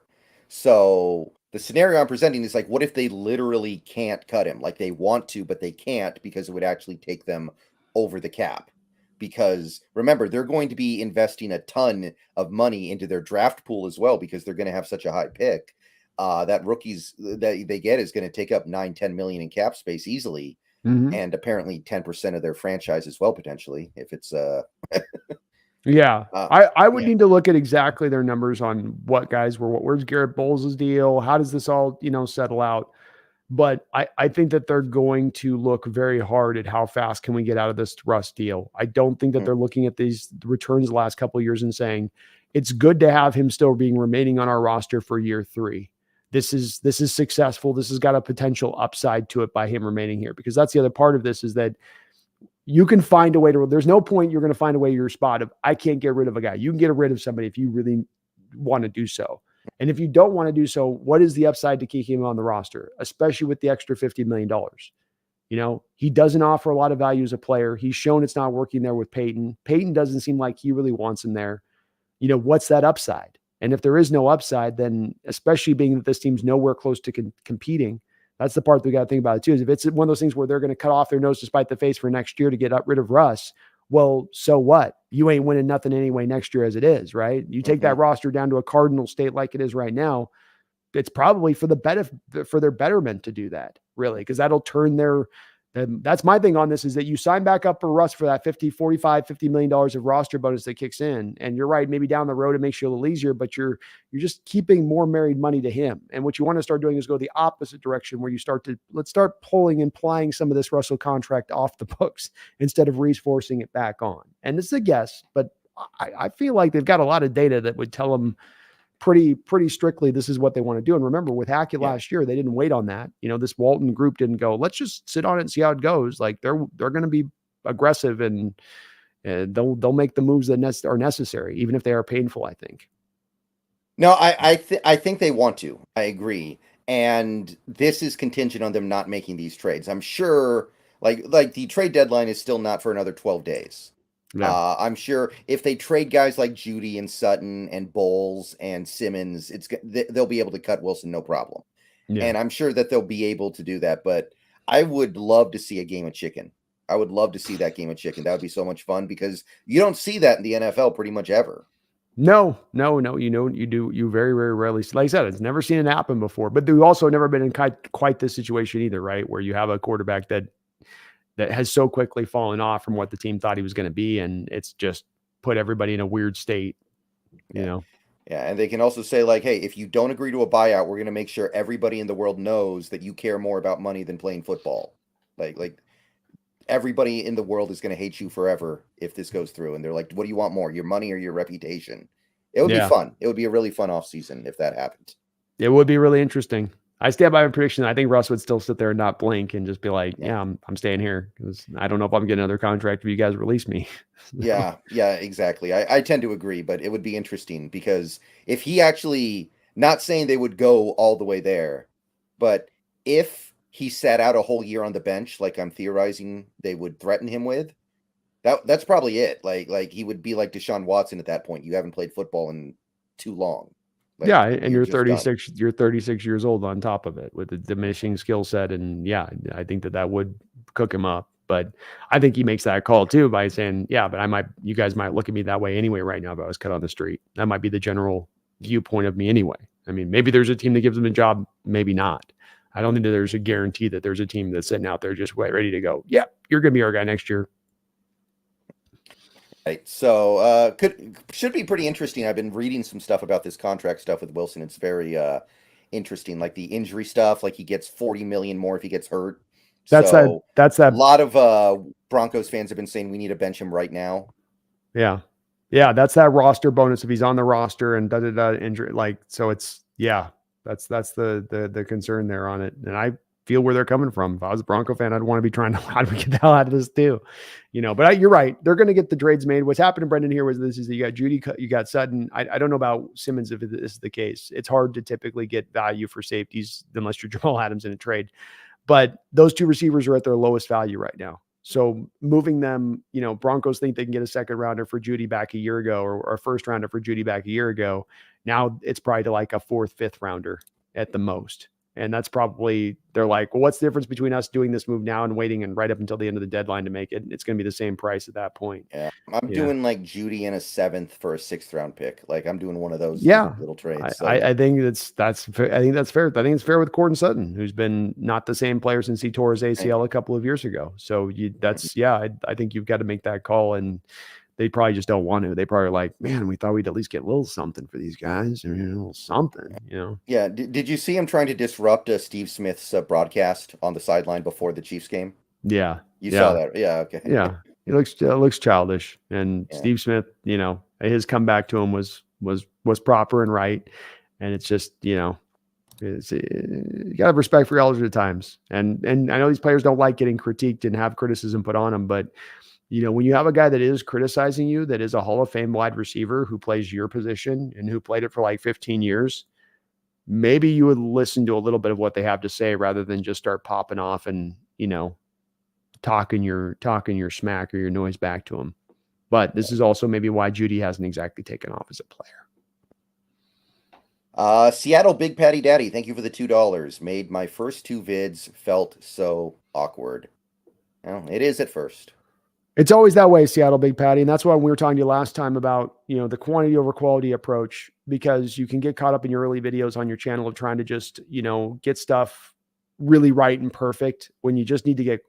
So the scenario I'm presenting is like, what if they literally can't cut him? Like they want to, but they can't because it would actually take them over the cap. Because remember, they're going to be investing a ton of money into their draft pool as well because they're going to have such a high pick. That rookies that they get is going to take up 9-10 million in cap space easily. Mm-hmm. And apparently 10% of their franchise as well, potentially, if it's yeah. I would need to look at exactly their numbers on what guys were, where's Garrett Bowles' deal? How does this all, settle out? But I think that they're going to look very hard at how fast can we get out of this Russ deal. I don't think that they're looking at these returns the last couple of years and saying it's good to have him still remaining on our roster for year 3. This is successful. This has got a potential upside to it by him remaining here, because that's the other part of this is that you can find a way to, there's no point you're going to find a way to your spot of, I can't get rid of a guy. You can get rid of somebody if you really want to do so. And if you don't want to do so, what is the upside to keeping him on the roster, especially with the extra $50 million? He doesn't offer a lot of value as a player. He's shown it's not working there with Peyton. Peyton doesn't seem like he really wants him there. What's that upside? And if there is no upside, then especially being that this team's nowhere close to competing, that's the part that we got to think about it too, is if it's one of those things where they're going to cut off their nose to spite the face for next year to get rid of Russ, well, so what? You ain't winning nothing anyway next year as it is, right? You take that roster down to a Cardinal state like it is right now, it's probably for their betterment to do that, really, because that'll turn that's my thing on this, is that you sign back up for Russ for that $50 million of roster bonus that kicks in. And you're right, maybe down the road it makes you a little easier, but you're just keeping more married money to him. And what you want to start doing is go the opposite direction, where let's start pulling and plying some of this Russell contract off the books instead of reinforcing it back on. And this is a guess, but I feel like they've got a lot of data that would tell them pretty strictly this is what they want to do. And remember, with Hackett last year, they didn't wait on that. This Walton group didn't go, let's just sit on it and see how it goes. Like they're going to be aggressive and they'll make the moves that are necessary, even if they are painful, I think. No, I think they want to. I agree. And this is contingent on them not making these trades. I'm sure like the trade deadline is still not for another 12 days. Yeah. I'm sure if they trade guys like Judy and Sutton and Bowles and Simmons, they'll be able to cut Wilson no problem. Yeah. And I'm sure that they'll be able to do that. But I would love to see a game of chicken. I would love to see that game of chicken. That would be so much fun, because you don't see that in the NFL pretty much ever. No. You very, very rarely. Like I said, it's never seen it happen before. But we've also never been in quite this situation either, right? Where you have a quarterback that has so quickly fallen off from what the team thought he was going to be. And it's just put everybody in a weird state, Yeah, and they can also say like, hey, if you don't agree to a buyout, we're going to make sure everybody in the world knows that you care more about money than playing football. Like everybody in the world is going to hate you forever if this goes through. And they're like, what do you want more, your money or your reputation? It would be fun. It would be a really fun offseason if that happened. It would be really interesting. I stand by my prediction. I think Russ would still sit there and not blink and just be like, I'm staying here, because I don't know if I'm getting another contract if you guys release me. Yeah, exactly. I tend to agree, but it would be interesting, because if he actually, not saying they would go all the way there, but if he sat out a whole year on the bench, like I'm theorizing they would threaten him with, that's probably it. Like he would be like Deshaun Watson at that point. You haven't played football in too long. Like, and you're 36. Done. You're 36 years old on top of it with a diminishing skill set, and I think that would cook him up. But I think he makes that call too by saying, but you guys might look at me that way anyway right now if I was cut on the street. That might be the general viewpoint of me anyway. I mean, maybe there's a team that gives him a job, maybe not. I don't think that there's a guarantee that there's a team that's sitting out there just ready to go. Yeah, you're going to be our guy next year. Right. So should be pretty interesting. I've been reading some stuff about this contract stuff with Wilson. It's very interesting, like the injury stuff. Like he gets $40 million more if he gets hurt. That's that. So That's a that. lot of Broncos fans have been saying we need to bench him right now. Yeah. Yeah. That's that roster bonus if he's on the roster and injury. Like, so it's, yeah, that's the concern there on it. And I feel where they're coming from. If I was a Bronco fan, I'd want to be trying to, how do we get the hell out of this too? But you're right. They're going to get the trades made. What's happening, Brendan, here was this is that you got Judy, you got Sutton. I don't know about Simmons if this is the case. It's hard to typically get value for safeties unless you're Jamal Adams in a trade. But those two receivers are at their lowest value right now. So moving them, Broncos think they can get a second rounder for Judy back a year ago or a first rounder for Judy back a year ago. Now it's probably to like a fourth, fifth rounder at the most. And that's probably, they're like, well, what's the difference between us doing this move now and waiting and right up until the end of the deadline to make it? It's going to be the same price at that point. Yeah. I'm doing like Judy in a 7th for a 6th round pick. Like I'm doing one of those little trades. I think that's fair. I think that's fair. I think it's fair with Gordon Sutton, who's been not the same player since he tore his ACL a couple of years ago. So I think you've got to make that call, and they probably just don't want to. They probably are like, man, we thought we'd at least get a little something for these guys, a little something, Yeah. Did you see him trying to disrupt Steve Smith's broadcast on the sideline before the Chiefs game? Yeah. You saw that. Yeah. Okay. Yeah. He looks childish, and Steve Smith, his comeback to him was proper and right. And it's just, you gotta have respect for elders at times. And I know these players don't like getting critiqued and have criticism put on them, but when you have a guy that is criticizing you, that is a Hall of Fame wide receiver who plays your position and who played it for like 15 years, maybe you would listen to a little bit of what they have to say rather than just start popping off and, talking your smack or your noise back to him. But this is also maybe why Judy hasn't exactly taken off as a player. Seattle Big Patty Daddy, thank you for the $2. Made my first 2 vids, felt so awkward. Well, it is at first. It's always that way, Seattle Big Patty. And that's why we were talking to you last time about, the quantity over quality approach, because you can get caught up in your early videos on your channel of trying to just, get stuff really right and perfect when you just need to get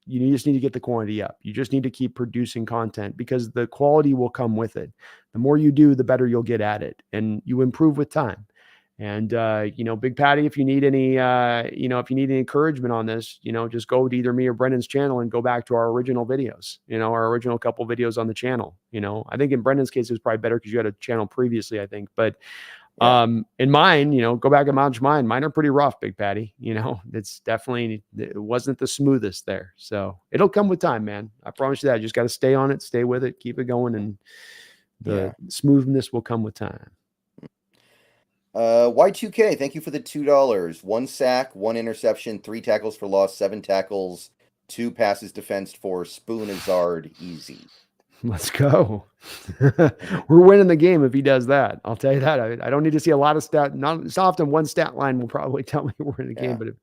the quantity up. You just need to keep producing content because the quality will come with it. The more you do, the better you'll get at it, and you improve with time. And, Big Patty, if you need any, encouragement on this, just go to either me or Brendan's channel and go back to our original videos, our original couple videos on the channel. I think in Brendan's case, it was probably better because you had a channel previously, I think, but in mine, go back and watch mine. Mine are pretty rough, Big Patty. It's definitely, it wasn't the smoothest there. So it'll come with time, man. I promise you that. You just got to stay on it, stay with it, keep it going. And the smoothness will come with time. Y2K, thank you for the $2. 1 sack, 1 interception, 3 tackles for loss, 7 tackles, 2 passes defensed for Spoon-Azard. Easy. Let's go. We're winning the game if he does that. I'll tell you that. I don't need to see a lot of it's often one stat line will probably tell me we're in the game, but if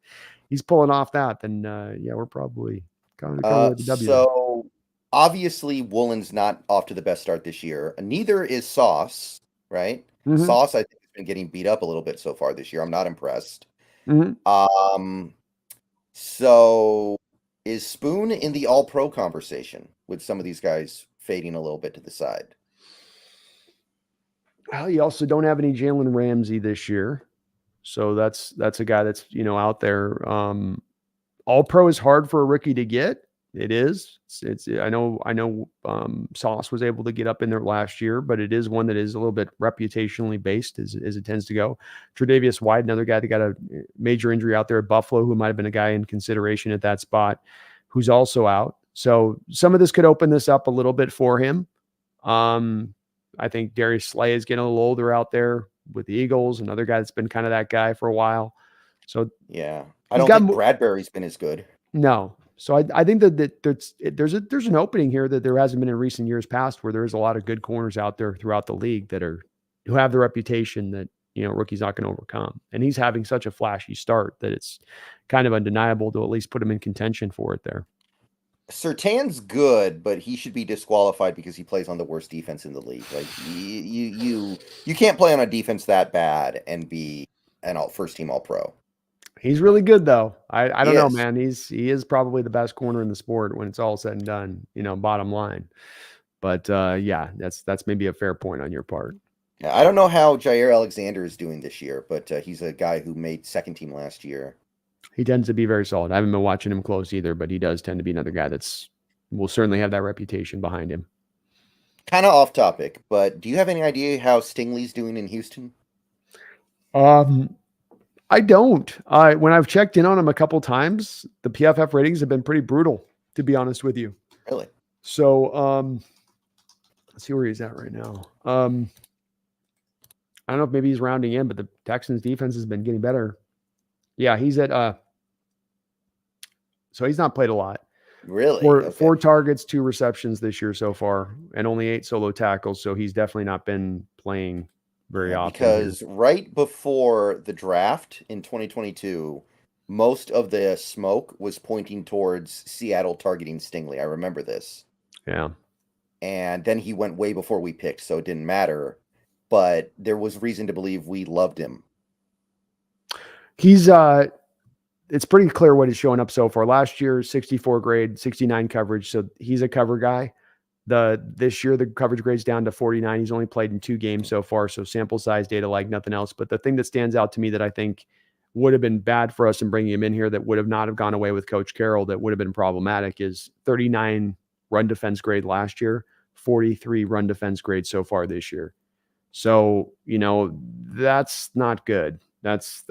he's pulling off that, then we're probably coming with the W. So obviously Woolen's not off to the best start this year. Neither is Sauce, right? Mm-hmm. Sauce, I think, has been getting beat up a little bit so far this year. I'm not impressed. Mm-hmm. So is Spoon in the all-pro conversation with some of these guys fading a little bit to the side? Well, you also don't have any Jalen Ramsey this year. So that's a guy that's, out there. All-pro is hard for a rookie to get. It is. I know Sauce was able to get up in there last year, but it is one that is a little bit reputationally based as it tends to go. Tre'Davious White, another guy that got a major injury out there at Buffalo, who might have been a guy in consideration at that spot, who's also out. So some of this could open this up a little bit for him. I think Darius Slay is getting a little older out there with the Eagles, another guy that's been kind of that guy for a while. So yeah, I don't think Bradbury's been as good. No. So I think that there's an opening here that there hasn't been in recent years past, where there's a lot of good corners out there throughout the league who have the reputation that, rookie's not going to overcome. And he's having such a flashy start that it's kind of undeniable to at least put him in contention for it there. Surtain's good, but he should be disqualified because he plays on the worst defense in the league. Like you can't play on a defense that bad and be an first team All-Pro. He's really good though. I don't know, man. He is probably the best corner in the sport when it's all said and done, bottom line. But that's maybe a fair point on your part. Yeah, I don't know how Jair Alexander is doing this year, but he's a guy who made second team last year. He tends to be very solid. I haven't been watching him close either, but he does tend to be another guy that's will certainly have that reputation behind him. Kind of off topic, but do you have any idea how Stingley's doing in Houston? I don't. When I've checked in on him a couple times, the PFF ratings have been pretty brutal, to be honest with you. Really? So, let's see where he's at right now. I don't know if maybe he's rounding in, but the Texans defense has been getting better. Yeah, he's at so he's not played a lot. Really? Four targets, 2 receptions this year so far, and only 8 solo tackles. So he's definitely not been playing very often. Because right before the draft in 2022, most of the smoke was pointing towards Seattle targeting Stingley. I remember this. Yeah. And then he went way before we picked, so it didn't matter. But there was reason to believe we loved him. He's it's pretty clear what he's showing up so far. Last year, 64 grade, 69 coverage. So he's a cover guy. This year, the coverage grade's down to 49. He's only played in 2 games so far. So sample size data like nothing else. But the thing that stands out to me that I think would have been bad for us in bringing him in here that would have not have gone away with Coach Carroll, that would have been problematic, is 39 run defense grade last year, 43 run defense grade so far this year. So, that's not good. That's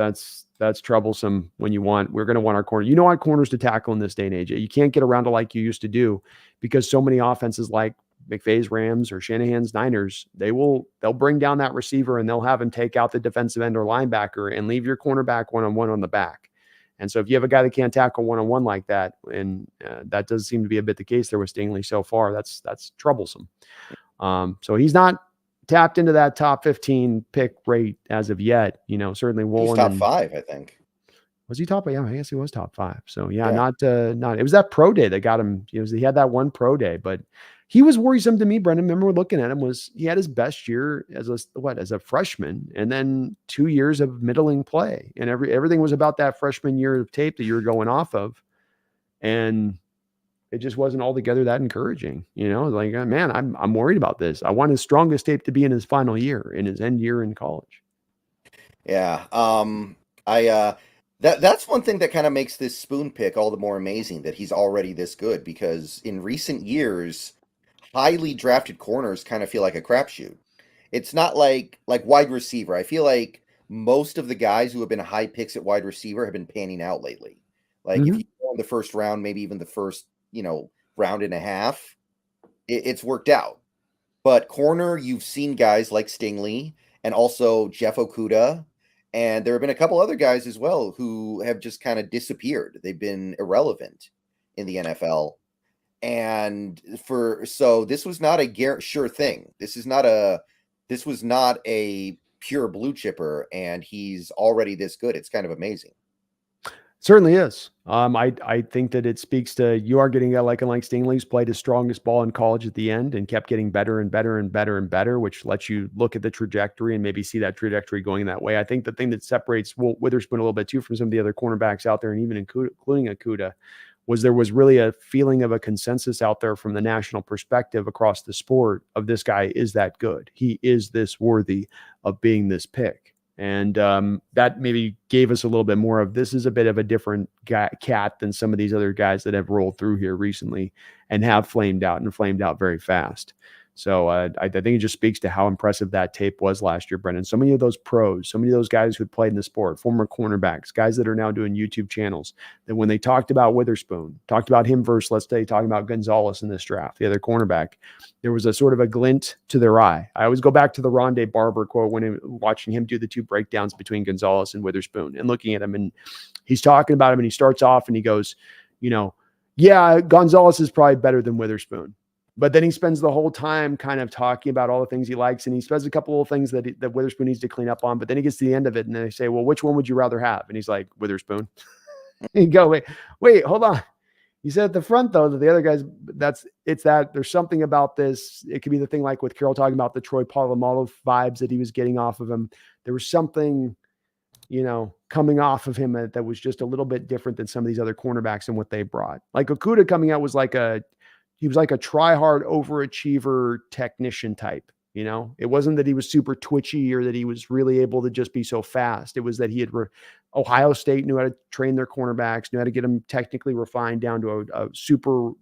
troublesome when we're going to want our corner. You don't want corners to tackle in this day and age. You can't get around it like you used to do, because so many offenses like McVay's Rams or Shanahan's Niners, they'll bring down that receiver and they'll have him take out the defensive end or linebacker and leave your cornerback one-on-one on the back. And so if you have a guy that can't tackle one-on-one like that, and that does seem to be a bit the case there with Stingley so far, that's troublesome. So he's not tapped into that top 15 pick rate as of yet. Certainly Woolen. He's top 5, I think. Was he top? Yeah, I guess he was top 5. So yeah. Not. It was that pro day that got him. He had that one pro day, but he was worrisome to me. Brendan, remember we're looking at him, he had his best year as a freshman, and then 2 years of middling play, and everything was about that freshman year of tape that you were going off of, and it just wasn't altogether that encouraging. Like, man, I'm worried about this. I want his strongest tape to be in his final year, in his end year in college. Yeah. That's one thing that kind of makes this Spoon pick all the more amazing, that he's already this good, because in recent years, highly drafted corners kind of feel like a crapshoot. It's not like wide receiver. I feel like most of the guys who have been high picks at wide receiver have been panning out lately. Like if you go in the first round, maybe even the first, round and a half, it's worked out. But corner, you've seen guys like Stingley and also Jeff Okudah, and there have been a couple other guys as well who have just kind of disappeared. They've been irrelevant in the NFL. And so this was not a sure thing. This was not a pure blue chipper, and he's already this good. It's kind of amazing. Certainly is. I think that it speaks to, you are getting a like Stingley's played his strongest ball in college at the end and kept getting better and better and better and better, which lets you look at the trajectory and maybe see that trajectory going that way. I think the thing that separates Witherspoon a little bit too from some of the other cornerbacks out there, and even including Okudah, was there was really a feeling of a consensus out there from the national perspective across the sport of, this guy is that good. He is this worthy of being this pick. And that maybe gave us a little bit more of, this is a bit of a different cat than some of these other guys that have rolled through here recently and have flamed out very fast. So I think it just speaks to how impressive that tape was last year, Brendan. So many of those pros, so many of those guys who had played in the sport, former cornerbacks, guys that are now doing YouTube channels, that when they talked about Witherspoon, talked about him versus, let's say, talking about Gonzalez in this draft, the other cornerback, there was a sort of a glint to their eye. I always go back to the Rondé Barber quote when watching him do the 2 breakdowns between Gonzalez and Witherspoon and looking at him, and he's talking about him, and he starts off and he goes, yeah, Gonzalez is probably better than Witherspoon. But then he spends the whole time kind of talking about all the things he likes, and he says a couple of things that Witherspoon needs to clean up on. But then he gets to the end of it, and they say, well, which one would you rather have? And he's like, Witherspoon. And you go, wait, hold on. You said at the front, though, that the other guys, there's something about this. It could be the thing like with Carroll talking about the Troy Polamalu vibes that he was getting off of him. There was something, coming off of him that was just a little bit different than some of these other cornerbacks and what they brought. Like Okudah coming out was he was like a try-hard overachiever technician type. You know, it wasn't that he was super twitchy or that he was really able to just be so fast. It was that he had Ohio State knew how to train their cornerbacks, knew how to get them technically refined down to a super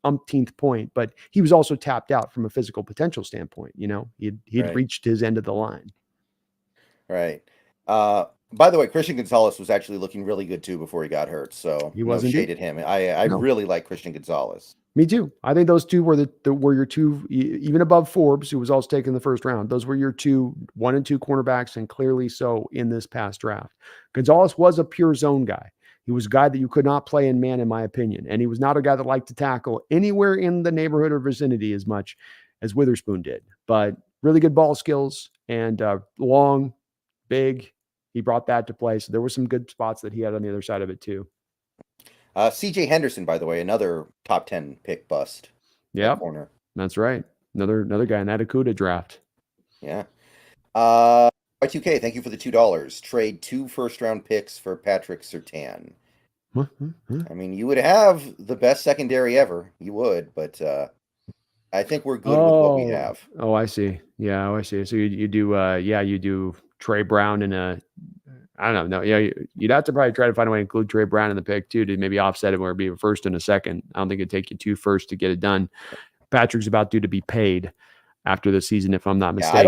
umpteenth point, but he was also tapped out from a physical potential standpoint. You know, he'd Right. reached his end of the line. Right. By the way, Christian Gonzalez was actually looking really good too before he got hurt. So He no was shade indeed. at him. I No. really like Christian Gonzalez. Me too. I think those two were were your two, even above Forbes, who was also taken in the first round. Those were your two 1 and 2 cornerbacks, and clearly so in this past draft. Gonzalez was a pure zone guy. He was a guy that you could not play in man, in my opinion, and he was not a guy that liked to tackle anywhere in the neighborhood or vicinity as much as Witherspoon did. But really good ball skills and long, big. He brought that to play. So there were some good spots that he had on the other side of it too. CJ Henderson, by the way, another top 10 pick bust. Yeah, corner. that's right. Another guy in that Akuda draft. Yeah. Y2K, thank you for the $2. Trade 2 first-round picks for Patrick Surtain. I mean, you would have the best secondary ever. You would, but I think we're good with what we have. Oh, I see. Yeah, I see. So you do you do Trey Brown and I don't know. No, yeah, you'd have to probably try to find a way to include Trey Brown in the pick too, to maybe offset it where it'd be a first and a second. I don't think it'd take you 2 firsts to get it done. Patrick's about due to be paid after the season, if I'm not mistaken. Yeah, I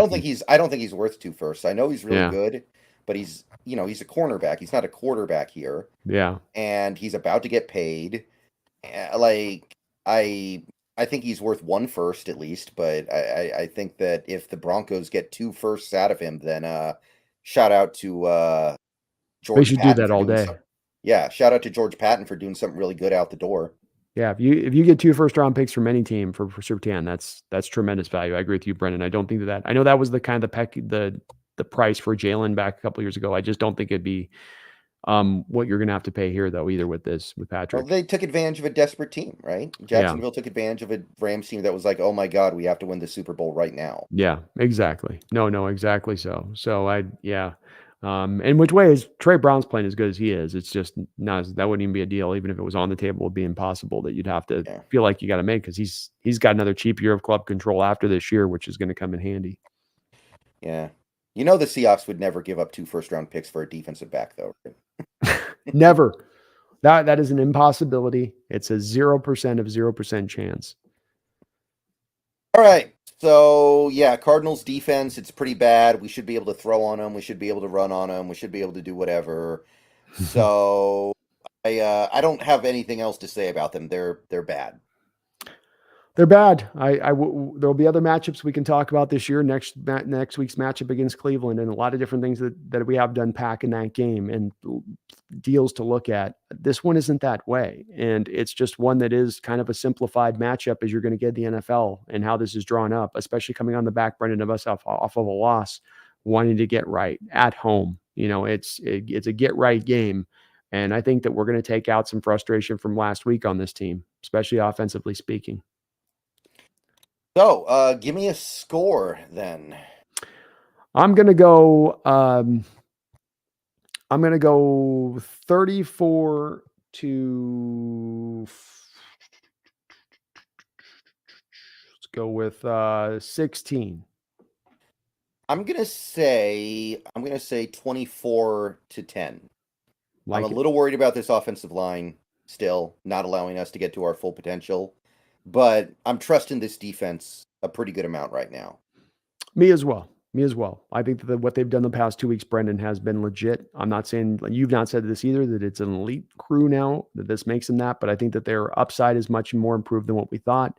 don't think he's worth 2 firsts. I know he's really good, but he's a cornerback. He's not a quarterback here. Yeah. And he's about to get paid. Like I think he's worth 1 first at least, but I think that if the Broncos get 2 firsts out of him, then shout out to George. They should do that all day. Yeah, shout out to George Patton for doing something really good out the door. Yeah, if you get 2 first-round picks from any team for Surtain, that's tremendous value. I agree with you, Brendan. I don't think that I know that was the kind of the price for Jalen back a couple years ago. I just don't think it'd be what you're going to have to pay here, though, either with Patrick. Well, they took advantage of a desperate team, right? Jacksonville took advantage of a Rams team that was like, oh my God, we have to win the Super Bowl right now. Yeah, exactly. No, exactly so. So in which way is Trey Brown's playing as good as he is? It's just not, that wouldn't even be a deal, even if it was on the table, it'd be impossible that you'd have to feel like you got to make, because he's got another cheap year of club control after this year, which is going to come in handy. Yeah. You know, the Seahawks would never give up 2 first-round picks for a defensive back, though. Never. That is an impossibility. It's a 0% of 0% chance. All right. So, yeah, Cardinals defense, it's pretty bad. We should be able to throw on them. We should be able to run on them. We should be able to do whatever. So, I don't have anything else to say about them. They're bad. They're bad. There'll be other matchups we can talk about this year. Next week's matchup against Cleveland, and a lot of different things that we have done pack in that game and deals to look at. This one isn't that way, and it's just one that is kind of a simplified matchup as you're going to get the NFL and how this is drawn up, especially coming on the back, Brendan, of us off of a loss, wanting to get right at home. You know, it's a get right game, and I think that we're going to take out some frustration from last week on this team, especially offensively speaking. So, give me a score then. I'm gonna go 34 to. Let's go with 16. I'm gonna say 24 to 10. I'm a little worried about this offensive line still not allowing us to get to our full potential, but I'm trusting this defense a pretty good amount right now. Me as well. I think that what they've done the past 2 weeks, Brendan, has been legit. I'm not saying, you've not said this either, that it's an elite crew now, that this makes them that, but I think that their upside is much more improved than what we thought.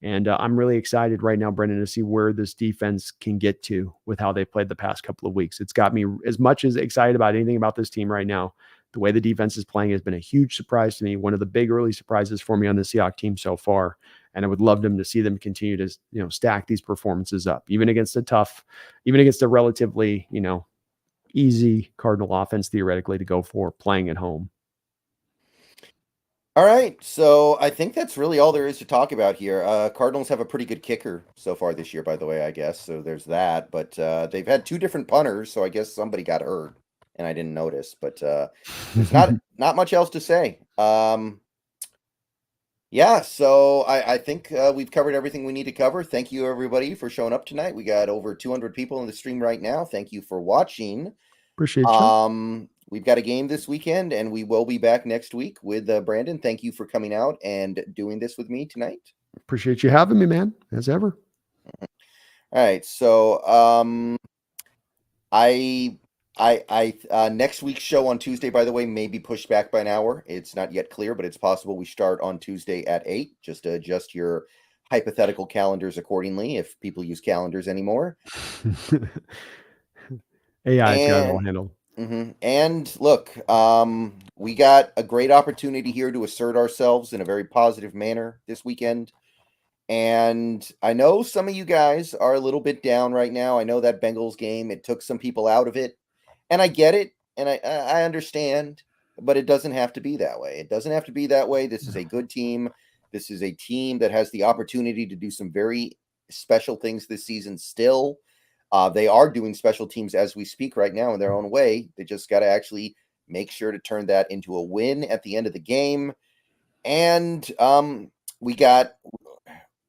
And I'm really excited right now, Brendan, to see where this defense can get to with how they've played the past couple of weeks. It's got me as much as excited about anything about this team right now. The way the defense is playing has been a huge surprise to me. One of the big early surprises for me on the Seahawks team so far. And I would love them to see them continue to, stack these performances up, even against a relatively, easy Cardinal offense, theoretically, to go for playing at home. All right. So I think that's really all there is to talk about here. Cardinals have a pretty good kicker so far this year, by the way, I guess. So there's that. But they've had 2 different punters, so I guess somebody got hurt and I didn't notice. But there's not much else to say. Yeah, so I think we've covered everything we need to cover. Thank you, everybody, for showing up tonight. We got over 200 people in the stream right now. Thank you for watching. Appreciate you. We've got a game this weekend, and we will be back next week with Brandon. Thank you for coming out and doing this with me tonight. Appreciate you having me, man, as ever. All right, so I next week's show on Tuesday, by the way, may be pushed back by an hour. It's not yet clear, but it's possible we start on Tuesday at 8, just to adjust your hypothetical calendars accordingly if people use calendars anymore. AI's got it all handled. And look, we got a great opportunity here to assert ourselves in a very positive manner this weekend. And I know some of you guys are a little bit down right now. I know that Bengals game, it took some people out of it. And I get it, and I understand, but it doesn't have to be that way. It doesn't have to be that way. This is a good team. This is a team that has the opportunity to do some very special things this season still. They are doing special teams as we speak right now in their own way. They just got to actually make sure to turn that into a win at the end of the game. And we got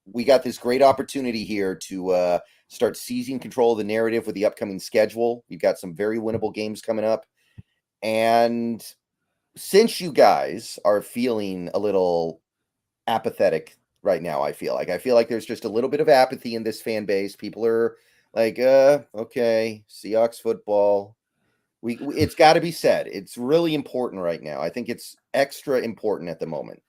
this great opportunity here to start seizing control of the narrative with the upcoming schedule. We've got some very winnable games coming up. And since you guys are feeling a little apathetic right now, I feel like there's just a little bit of apathy in this fan base. People are like, okay, Seahawks football. It's got to be said. It's really important right now. I think it's extra important at the moment.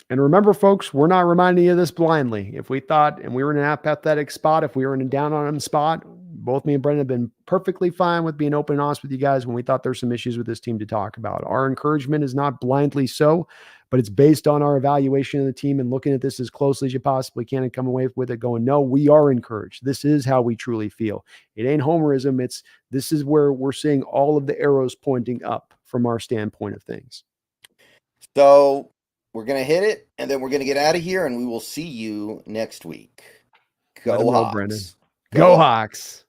And remember, folks, we're not reminding you of this blindly. If we thought and we were in an apathetic spot, if we were in a down on them spot, both me and Brendan have been perfectly fine with being open and honest with you guys when we thought there's some issues with this team to talk about. Our encouragement is not blindly so, but it's based on our evaluation of the team and looking at this as closely as you possibly can and come away with it going, no, we are encouraged. This is how we truly feel. It ain't homerism. This is where we're seeing all of the arrows pointing up from our standpoint of things. So we're going to hit it, and then we're going to get out of here, and we will see you next week. Go Hawks. Go Hawks.